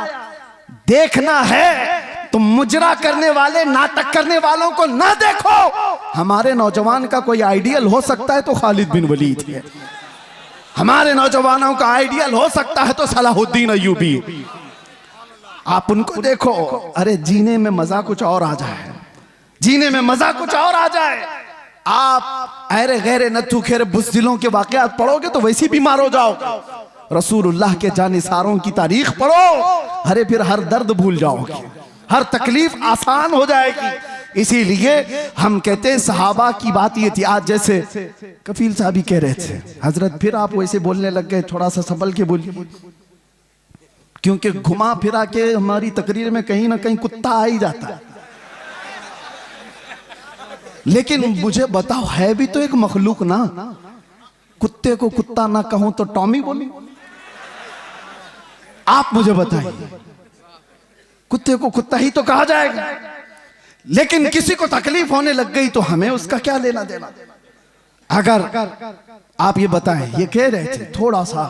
देखना है तुम मुजरा करने वाले, नाटक करने वालों को ना देखो। हमारे नौजवान का कोई आइडियल हो सकता है तो खालिद बिन वलीद है, हमारे नौजवानों का आइडियल हो सकता है तो सलाहुद्दीन अय्यूबी। आप उनको देखो, अरे जीने में मजा कुछ और आ जाए, जीने में मजा कुछ और आ जाए। आप अरे गैरे नथु खेरे बुज़दिलों के वाकयात पढ़ोगे तो वैसे बीमार हो जाओगे। रसूलुल्लाह के जानिसारों की तारीख पढ़ो, अरे फिर हर दर्द भूल जाओगे, हर तकलीफ आसान हो जाएगी। इसीलिए हम कहते हैं सहाबा की बात ये थी। आज जैसे कफील साहब ही कह रहे थे, हजरत फिर आप वैसे बोलने लग गए, थोड़ा सा संभल के बोलिए, क्योंकि घुमा फिरा के हमारी तकरीर में कहीं ना कहीं कुत्ता आ ही जाता है। लेकिन मुझे बताओ, है भी तो एक मखलूक ना। कुत्ते को कुत्ता ना कहूं तो टॉमी बोलूं? आप मुझे बताइए, कुत्ते को कुत्ता ही तो कहा जाएगा। लेकिन किसी को तकलीफ होने लग गई तो हमें उसका क्या लेना देना? अगर आप ये बताएं, ये कह रहे थे थोड़ा सा,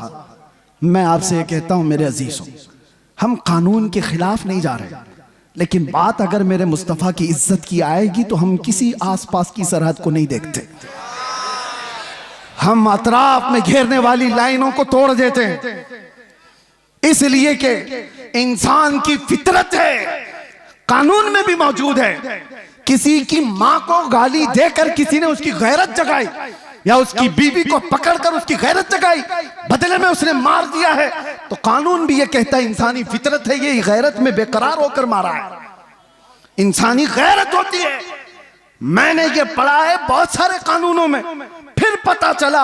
मैं आपसे ये कहता हूं मेरे अजीजों, हम कानून के खिलाफ नहीं जा रहे, लेकिन बात अगर मेरे मुस्तफा की इज्जत की आएगी तो हम किसी आसपास की सरहद को नहीं देखते। हम अतराफ में घेरने वाली लाइनों को तोड़ देते हैं, इसलिए कि इंसान की फितरत है, कानून में भी मौजूद है। किसी की मां को गाली देकर किसी ने उसकी गैरत जगाई, या उसकी बीवी को पकड़कर उसकी गैरत जगाई, बदले में उसने मार दिया है, तो कानून भी ये कहता है इंसानी फितरत है, ये गैरत में बेकरार होकर मारा है, इंसानी गैरत होती है। मैंने ये पढ़ा है बहुत सारे कानूनों में, फिर पता चला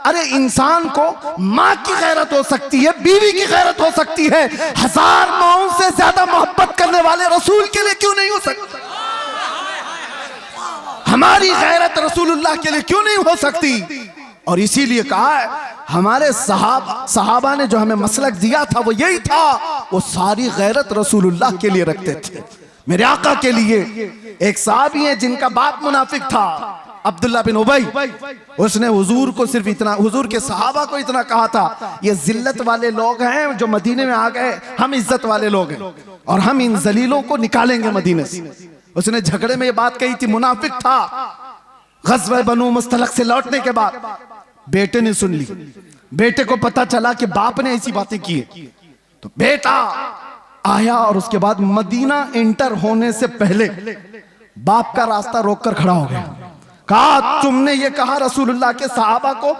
अरे इंसान को मां की गैरत हो सकती है, बीवी की गैरत हो सकती है, 1000 माओं से ज्यादा मोहब्बत करने वाले रसूल के लिए क्यों नहीं हो सकती? हमारी गैरत रसूलुल्लाह के लिए क्यों नहीं हो सकती? और इसीलिए कहा है हमारे सहाबा ने जो हमें मसलक दिया था वो यही था, वो सारी गैरत रसूलुल्लाह के लिए रखते थे, मेरे आका के लिए। एक साहबी है जिनका बाप मुनाफिक था, अब्दुल्ला बिन उबई, उसने हुजूर को सिर्फ इतना, हुजूर के सहाबा को इतना कहा था, ये जिल्लत वाले लोग हैं जो मदीने में आ गए, हम इज्जत वाले लोग हैं और हम इन जलीलों को निकालेंगे मदीने से। उसने झगड़े में ये बात कही थी, मुनाफिक था। गज़वा बनु मुस्तलक से लौटने के बाद बेटे ने सुन ली, बेटे को पता चला कि बाप ने ऐसी बातें की है, तो बेटा आया और उसके बाद मदीना एंटर होने से पहले बाप का रास्ता रोककर खड़ा हो गया। कहा तुमने ये कहा रसूलुल्लाह के सहाबा को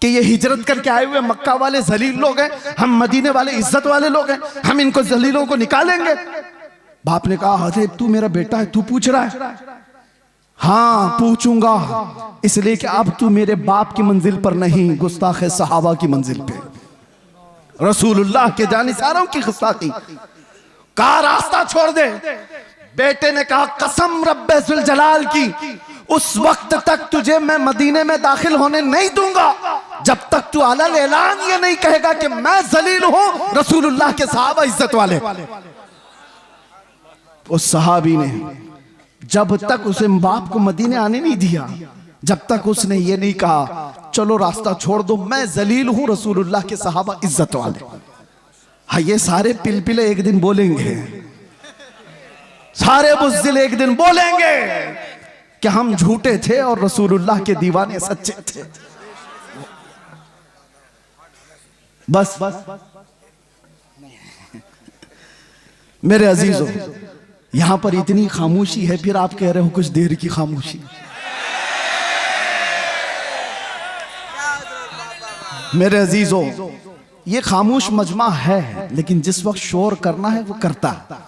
कि ये हिजरत करके आए हुए मक्का वाले जलील लोग हैं, हम मदीने वाले इज्जत वाले लोग हैं, हम इनको जलीलों को निकालेंगे। बाप ने कहा अरे तू मेरा बेटा है, तू पूछ रहा है? हाँ पूछूंगा, इसलिए कि अब तू मेरे बाप की मंजिल पर नहीं, गुस्ताखे सहाबा की मंजिल पे, रसूलुल्लाह के जानिसारों की गुस्ताखी का रास्ता छोड़ दे। बेटे ने कहा कसम रब्बे जुल जलाल की, उस वक्त तक तुझे मैं मदीने में दाखिल होने नहीं दूंगा जब तक तू अलल ऐलान ये नहीं कहेगा कि मैं जलील हूं, रसूलुल्लाह के सहाबा इज्जत वाले। उस सहाबी ने जब तक उसे बाप को मदीने आने नहीं दिया, जब तक उसने ये नहीं कहा चलो रास्ता छोड़ दो, मैं जलील हूं, रसूलुल्लाह के सहाबा इज्जत वाले। हाँ ये सारे पिलपिले एक दिन बोलेंगे, सारे बुज़दिल एक दिन बोलेंगे कि हम झूठे थे और रसूलुल्लाह के दीवाने सच्चे थे। बस मेरे अजीजों, यहां पर इतनी खामोशी है, फिर आप कह रहे हो कुछ देर की खामोशी। मेरे अजीजों, ये खामोश मजमा है, लेकिन जिस वक्त शोर करना है वो करता है,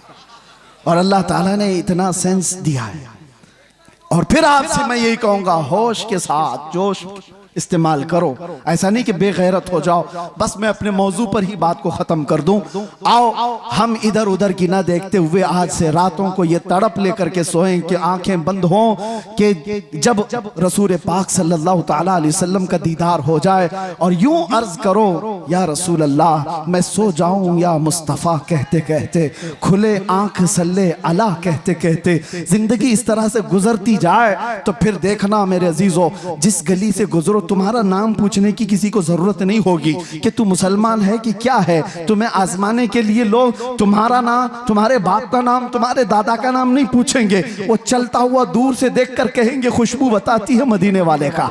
और अल्लाह ताला ने इतना सेंस दिया है। और फिर आपसे मैं यही कहूंगा, होश के साथ जोश इस्तेमाल करो, ऐसा नहीं कि बेगैरत हो जाओ। बस मैं अपने मौजू पर ही बात को खत्म कर दूं। आओ हम इधर उधर की ना देखते हुए आज से रातों को ये तड़प लेकर के सोएं कि आंखें बंद हों कि जब रसूल पाक सल्लल्लाहु ताला अलैहि वसल्लम का दीदार हो जाए, और यूं अर्ज करो, या रसूल अल्लाह मैं सो जाऊं या मुस्तफ़ा कहते कहते, खुले आंख सल्ले अला कहते कहते जिंदगी इस तरह से गुजरती जाए तो फिर देखना मेरे अजीजों, जिस गली से गुजरो तुम्हारा नाम पूछने की किसी को जरूरत नहीं होगी कि तू मुसलमान है कि क्या है। तुम्हें आजमाने के लिए लोग तुम्हारा नाम, तुम्हारे बाप का नाम, तुम्हारे दादा का नाम नहीं पूछेंगे। वो चलता हुआ दूर से देखकर कहेंगे खुशबू बताती है मदीने वाले का,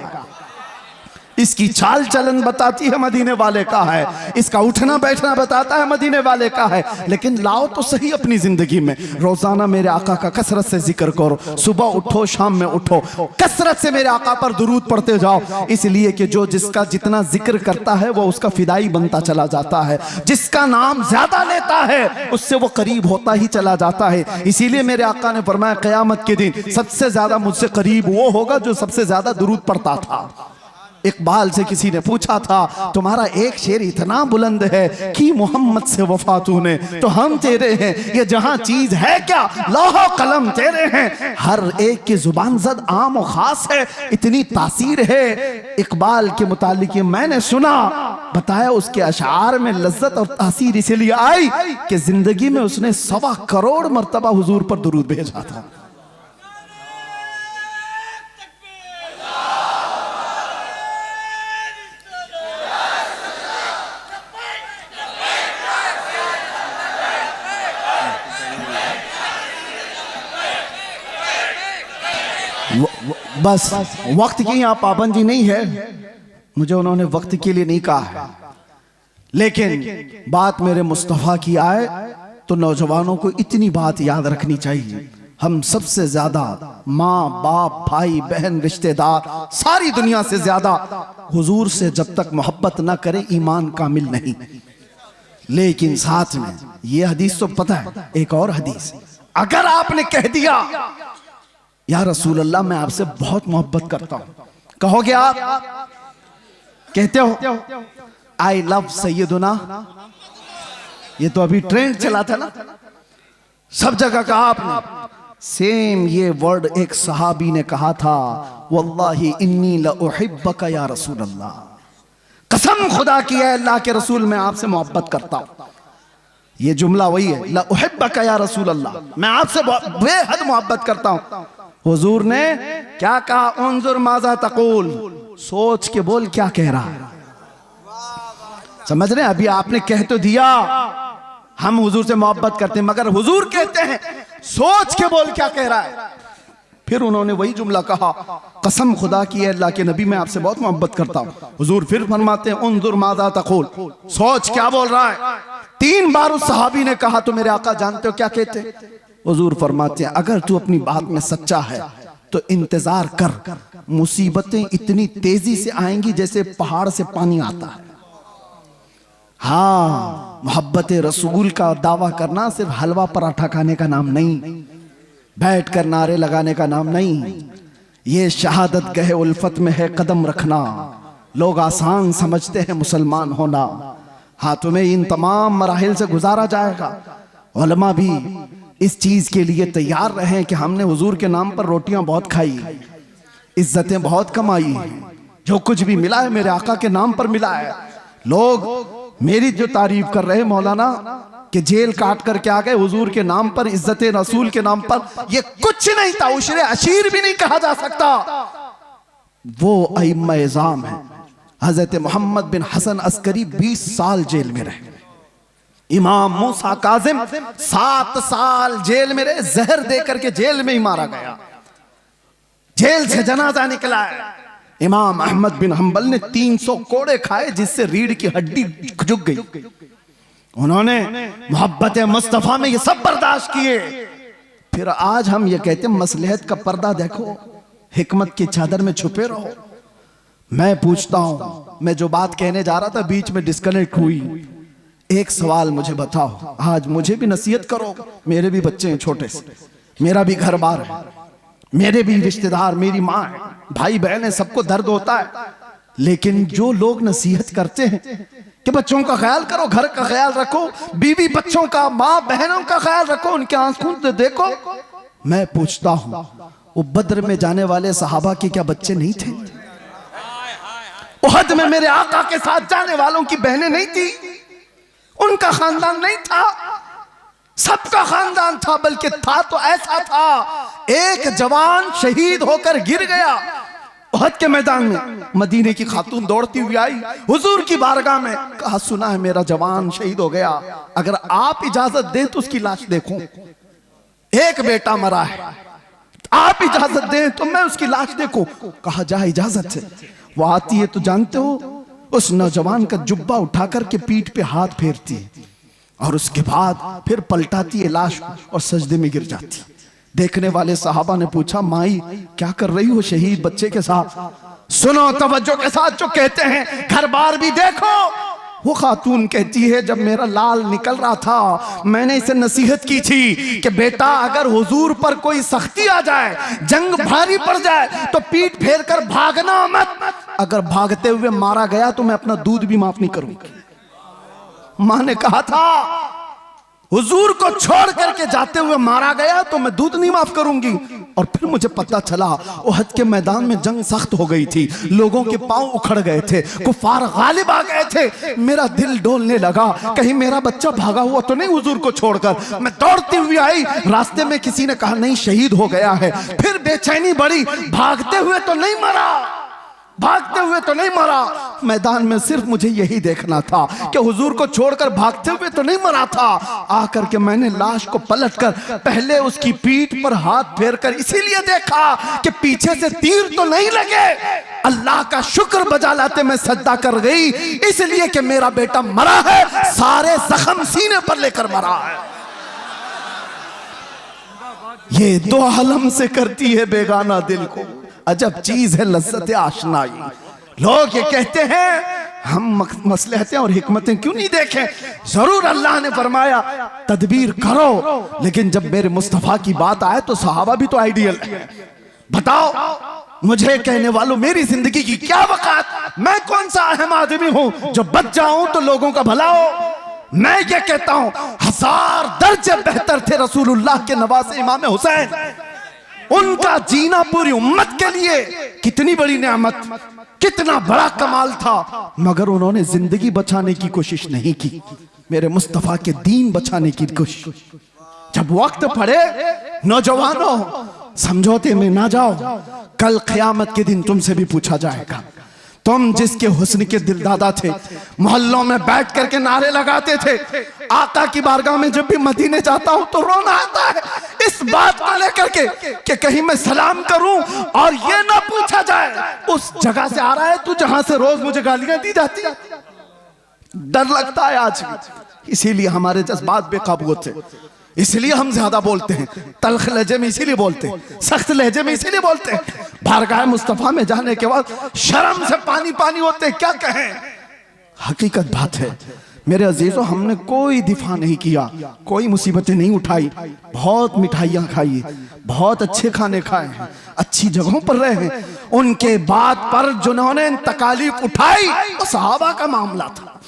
इसकी चाल चलन बताती है मदीने वाले का है, इसका उठना बैठना बताता है मदीने वाले का है। लेकिन लाओ तो सही अपनी जिंदगी में रोजाना मेरे आका का कसरत से जिक्र करो, सुबह उठो शाम में उठो, कसरत से मेरे आका पर दुरूद पढ़ते जाओ। इसलिए कि जो जिसका जितना जिक्र करता है वो उसका फिदाई बनता चला जाता है, जिसका नाम ज्यादा लेता है उससे वो करीब होता ही चला जाता है। इसीलिए मेरे आका ने फरमाया क़यामत के दिन सबसे ज्यादा मुझसे करीब वो होगा जो सबसे ज्यादा दुरूद पढ़ता था। इकबाल से किसी ने पूछा था, तुम्हारा एक शेर इतना बुलंद है कि मोहम्मद से वफा तूने, तो हम तेरे हैं, ये जहां चीज है क्या लौह कलम तेरे हैं, हर एक की जुबान जद आम और खास है, इतनी तासीर है। इकबाल के मुतालिक मैंने सुना, बताया उसके अशार में लज्जत और तासीर इसलिए आई कि जिंदगी में उसने 1.25 करोड़ मर्तबा हुजूर पर दुरूद भेजा था। बस वक्त की यहाँ पाबंदी नहीं है, मुझे उन्होंने वक्त के लिए नहीं कहा है, लेकिन बात मेरे मुस्तफ़ा की आए तो नौजवानों को इतनी बात याद रखनी चाहिए, हम सबसे ज्यादा माँ बाप भाई बहन रिश्तेदार सारी दुनिया से ज्यादा हुजूर से जब तक मोहब्बत ना करें ईमान कामिल नहीं। लेकिन साथ में ये हदीस तो पता है, एक और हदीस, अगर आपने कह दिया या रसूल अल्लाह मैं आपसे बहुत मोहब्बत करता हूं, कहोगे आप, कहते हो आई लव सैयदुना, ये तो अभी ट्रेंड चला था ना, सब जगह कहा आपने। सेम ये वर्ड एक सहाबी ने कहा था, वल्लाही इन्नी लउहिब्बका या रसूल अल्लाह, कसम खुदा की है अल्लाह के रसूल मैं आपसे मोहब्बत करता हूं। ये जुमला वही है, लउहिब्बका या रसूल अल्लाह, मैं आपसे बेहद मोहब्बत करता हूं। हुजूर ने क्या कहा, उन्जुर माज़ा तक़ूल, सोच के बोल क्या कह रहा है। समझ रहे हैं, अभी आपने कह तो दिया हम हुजूर से मोहब्बत करते हैं, मगर हुजूर कहते हैं सोच के बोल क्या कह रहा है। फिर उन्होंने वही जुमला कहा, कसम खुदा की है अल्लाह के नबी मैं आपसे बहुत मोहब्बत करता हूं। हुजूर फिर फरमाते हैं उन्जुर माज़ा तक़ूल, सोच क्या बोल रहा है। 3 बार उस सहाबी ने कहा तो मेरे आका जानते हो क्या कहते, हुजूर फरमाते हैं अगर तू अपनी बात में सच्चा है तो इंतजार कर, मुसीबतें इतनी तेजी से आएंगी जैसे पहाड़ से पानी आता है। हाँ, मोहब्बत रसूल का दावा करना सिर्फ हलवा पराठा खाने का नाम नहीं, बैठ कर नारे लगाने का नाम नहीं, ये शहादत गहे उल्फत में है कदम रखना। लोग आसान समझते हैं मुसलमान होना, हाँ तुम्हें इन तमाम मराहिल से गुजारा जाएगा। उलमा भी इस चीज के लिए तैयार रहे कि हमने हुजूर के नाम पर रोटियां बहुत खाई, इज्जतें बहुत कमाई, जो कुछ भी मिला है मेरे आका के नाम पर मिला है। लोग मेरी जो तारीफ कर रहे मौलाना कि जेल काट करके आ गए हुजूर के नाम पर, इज्जत रसूल के नाम पर, ये कुछ नहीं था, उशरे अशीर भी नहीं कहा जा सकता। वो अइम्मा इज़ाम है। हजरत मोहम्मद बिन हसन अस्करी 20 साल जेल में रहे, इमाम मूसा काजिम 7 साल जेल में रहे, जहर दे करके जेल में ही मारा गया। जेल से जनाजा निकला है। इमाम अहमद बिन हंबल ने 300 कोड़े खाए जिससे रीढ़ की हड्डी झुक गई। उन्होंने मोहब्बत मुस्तफा में ये सब बर्दाश्त किए। फिर आज हम ये कहते हैं मसलहत का पर्दा देखो, हिकमत की चादर में छुपे रहो। मैं पूछता हूं, मैं जो बात कहने जा रहा था बीच में डिस्कनेक्ट हुई। एक सवाल मुझे बताओ, आज मुझे भी नसीहत करो, मेरे भी बच्चे हैं छोटे से, मेरा भी घर बार है, मेरे भी रिश्तेदार, मेरी माँ है, भाई बहन है, सबको दर्द होता है। लेकिन जो लोग नसीहत करते हैं कि बच्चों का ख्याल करो, घर का ख्याल रखो, बीवी बच्चों का, माँ बहनों का ख्याल रखो, उनके आंसू तो देखो। मैं पूछता हूं, वो बद्र में जाने वाले सहाबा के क्या बच्चे नहीं थे? उहद में मेरे आका के साथ जाने वालों की बहनें नहीं थी? उनका खानदान नहीं था? सबका खानदान था, बल्कि था तो ऐसा था, एक जवान शहीद होकर गिर गया उहद के मैदान में। मदीने की खातून दौड़ती हुई आई हुजूर की बारगाह में, कहा सुना है मेरा जवान शहीद हो गया, अगर आप इजाजत दें तो उसकी लाश देखूं। एक बेटा मरा है, आप इजाजत दें तो मैं उसकी लाश देखूं। कहा जा इजाजत है। वो आती है तो जानते हो, उस नौजवान का जुब्बा उठा करके पीठ पे हाथ फेरती है और उसके बाद फिर पलटाती है लाश और सजदे में गिर जाती है। देखने वाले साहबा ने पूछा, माई क्या कर रही हो शहीद बच्चे के साथ? सुनो तवज्जो के साथ जो कहते हैं, घर बार भी देखो। वो खातून कहती है, जब मेरा लाल निकल रहा था मैंने इसे नसीहत की थी कि बेटा अगर हुजूर पर कोई सख्ती आ जाए, जंग भारी पड़ जाए तो पीठ फेर कर भागना मत, अगर भागते हुए मारा गया तो मैं अपना दूध भी माफ नहीं करूंगी। मां ने कहा था हुजूर को छोड़ करके जाते हुए मारा गया तो मैं दूध नहीं माफ करूंगी। और फिर मुझे पता चला उहद के मैदान में जंग सख्त हो गई थी, लोगों के पांव उखड़ गए थे, कुफार गालिब आ गए थे। मेरा दिल डोलने लगा, कहीं मेरा बच्चा भागा हुआ तो नहीं हुजूर को छोड़कर। मैं दौड़ती हुई आई, रास्ते में किसी ने कहा नहीं शहीद हो गया है। फिर बेचैनी बढ़ी, भागते हुए तो नहीं मरा, भागते हुए तो नहीं मरा। मैदान में सिर्फ मुझे यही देखना था कि हुजूर को छोड़कर भागते हुए तो नहीं मरा था। आकर के मैंने लाश को पलटकर पहले उसकी पीठ पर हाथ फेरकर इसीलिए देखा कि पीछे से तीर तो नहीं लगे। अल्लाह का शुक्र बजा लाते मैं सजदा कर गई, इसलिए कि मेरा बेटा मरा है, सारे जख्म सीने पर लेकर मरा है। ये दो आलम से करती है बेगाना दिल को, अजब चीज है लज्जत आशनाई। लोग ये कहते हैं हम मसलहतें और हिकमतें क्यों नहीं देखें? जरूर अल्लाह ने फरमाया तदबीर करो, लेकिन जब मेरे मुस्तफा की बात आए तो सहाबा भी तो आइडियल है। बताओ मुझे कहने वालों, मेरी जिंदगी की क्या वकात? मैं कौन सा अहम आदमी हूं जो बच जाऊं तो लोगों का भला हो? मैं ये कहता हूं 1000 दर्जे बेहतर थे रसूलुल्लाह के नवासे इमाम हुसैन। उनका जीना पूरी उम्मत के लिए कितनी बड़ी नेमत, कितना बड़ा कमाल था, मगर उन्होंने जिंदगी बचाने की कोशिश नहीं की, मेरे मुस्तफा के दीन बचाने की कोशिश। जब वक्त पड़े नौजवानों समझौते में ना जाओ, कल क़यामत के दिन तुमसे भी पूछा जाएगा। तुम जिसके हुस्न के दिलदादा थे, मोहल्लों में बैठ करके नारे लगाते थे, आका की बारगाह में जब भी मदीने जाता हूं तो रोना आता है इस बात को लेकर के कि कहीं मैं सलाम करूं और ये ना पूछा जाए उस जगह से आ रहा है तू जहां से रोज मुझे गालियां दी जाती है। डर लगता है आज भी, इसीलिए हमारे जज्बात बेकाबू होते, इसलिए हम ज्यादा बोलते हैं, तल्ख लहजे में इसीलिए बोलते हैं, सख्त लहजे में इसीलिए बोलते हैं। बारगाह मुस्तफा में जाने के बाद शर्म से पानी पानी होते, क्या कहें। हकीकत बात है मेरे अजीजों, हमने कोई दिफा नहीं किया, कोई मुसीबतें नहीं उठाई, बहुत मिठाइयां खाई, बहुत अच्छे खाने खाए हैं, अच्छी जगहों पर रहे हैं। उनके बाद पर जिन्होंने तकालीफ उठाई वो सहाबा का मामला था,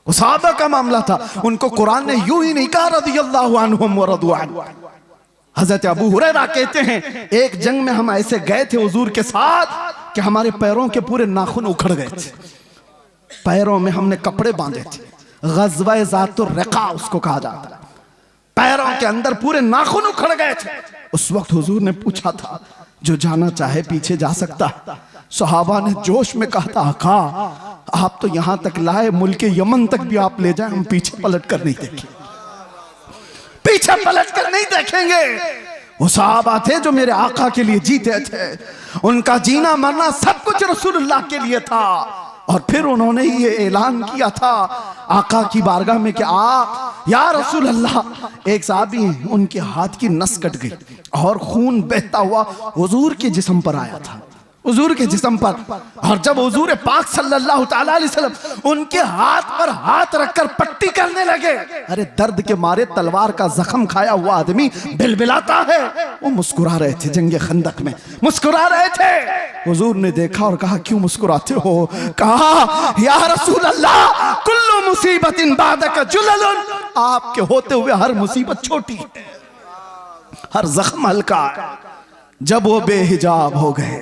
वो सहाबा का मामला था। उनको कुरान ने यूं ही नहीं कहा रज़ियल्लाहु अन्हुम व रज़ू अन्हु। हजरत अबू हुरैरा कहते हैं एक जंग में हम ऐसे गए थे हुजूर के साथ कि हमारे पैरों के पूरे नाखून उखड़ गए थे, पैरों में हमने कपड़े बांधे थे, ग़ज़वा ज़ातुर रिक़ा उसको कहा जाता है, पैरों के अंदर पूरे नाखून उखड़ गए थे। उस वक्त हुजूर ने पूछा था जो जाना चाहे पीछे जा सकता। सहाबा ने जोश में कहा था आका आप तो यहां तक लाए, मुल्क यमन तक भी आप ले जाए, हम पीछे पलट कर नहीं देखेंगे, पीछे पलट कर नहीं देखेंगे। वो सहाबा थे जो मेरे आका के लिए जीते थे, उनका जीना मरना सब कुछ रसूलुल्लाह के लिए था। और फिर उन्होंने ये ऐलान किया था आका की बारगाह में कि या रसूल अल्लाह, एक साहबी उनके हाथ की नस कट गई और खून बहता हुआ हुजूर के जिस्म पर आया था, हुजूर के जिस्म पर। और जब हुजूर पाक सल्लल्लाहु ताला अलैहि वसल्लम उनके हाथ पर हाथ रखकर पट्टी करने लगे, अरे दर्द के मारे तलवार का जख्म खाया हुआ आदमी बिलबिलाता है। वो मुस्कुरा रहे थे, जंगे खंदक में मुस्कुरा रहे थे। हुजूर ने देखा और कहा क्यों मुस्कुराते हो? कहा या रसूल अल्लाह, कुल्लु मुसीबतिन बादका जुललुन, आपके होते हुए हर मुसीबत छोटी है, हर जख्म हल्का है। जब वो बेहिजाब हो गए,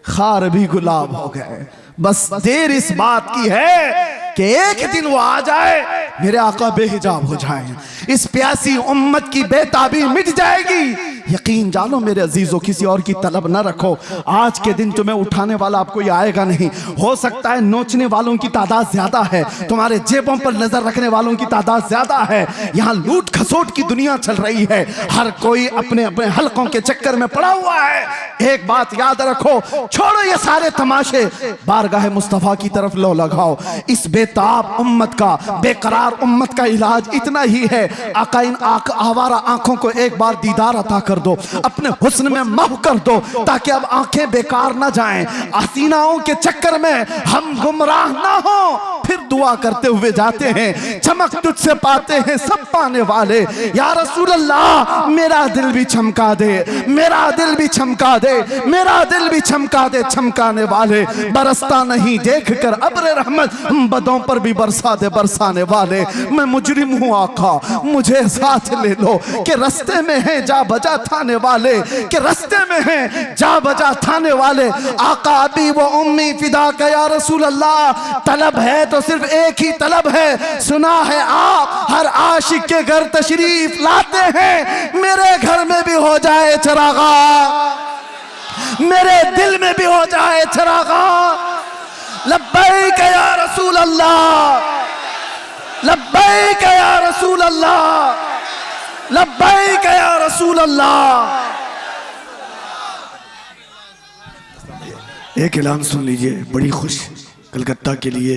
खार भी गुलाब हो गए, बस देर इस बात की है कि एक दिन वो आ जाए, मेरे आका बेहिजाब हो जाए, इस प्यासी उम्मत की बेताबी मिट जाएगी। यकीन जानो मेरे अजीजों, किसी और की तलब न रखो। आज के दिन तुम्हें उठाने वाला आपको ये आएगा नहीं। हो सकता है नोचने वालों की तादाद ज्यादा है, तुम्हारे जेबों पर नजर रखने वालों की तादाद ज्यादा है। यहाँ लूट खसोट की दुनिया चल रही है, हर कोई अपने अपने हलकों के चक्कर में पड़ा हुआ है। एक बात याद रखो, छोड़ो ये सारे तमाशे, बारगाह मुस्तफा की तरफ लो लगाओ। इस बेताब उम्मत का, बेकरार उम्मत का इलाज इतना ही है, आका इन आवारा आंखों को एक बार दीदार अता कर दो, अपने हुस्न में महव कर दो, ताकि अब आंखें बेकार ना जाएं, हसीनाओं के चक्कर में हम गुमराह ना हो। फिर दुआ करते हुए जाते हैं, चमक तुझसे पाते हैं सब पाने वाले। या रसूल अल्लाह, मेरा दिल भी चमका दे, मेरा दिल भी चमका दे, मेरा दिल भी चमका दे। चमकाने वाले बरसता नहीं देख कर अब्र रहमत, बदों पर भी बरसा दे बरसाने वाले। मैं मुजरिम हूँ आका, मुझे साथ ले लो, कि रस्ते में है जा बजा थाने वाले, कि रस्ते में है जा बजा थाने वाले। आका अभी वो उम्मी फिदा का या रसूल अल्लाह, तलब है तो सिर्फ एक ही तलब है, सुना है आप हर आशिक के घर तशरीफ लाते हैं, मेरे घर में भी हो जाए चरागा, मेरे दिल में भी हो जाए चरागा। लब्बैक या रसूल अल्लाह, लब्बैक या रसूल अल्लाह, लब्बैक या रसूल अल्लाह। एक ऐलान सुन लीजिए, बड़ी खुश कलकत्ता के लिए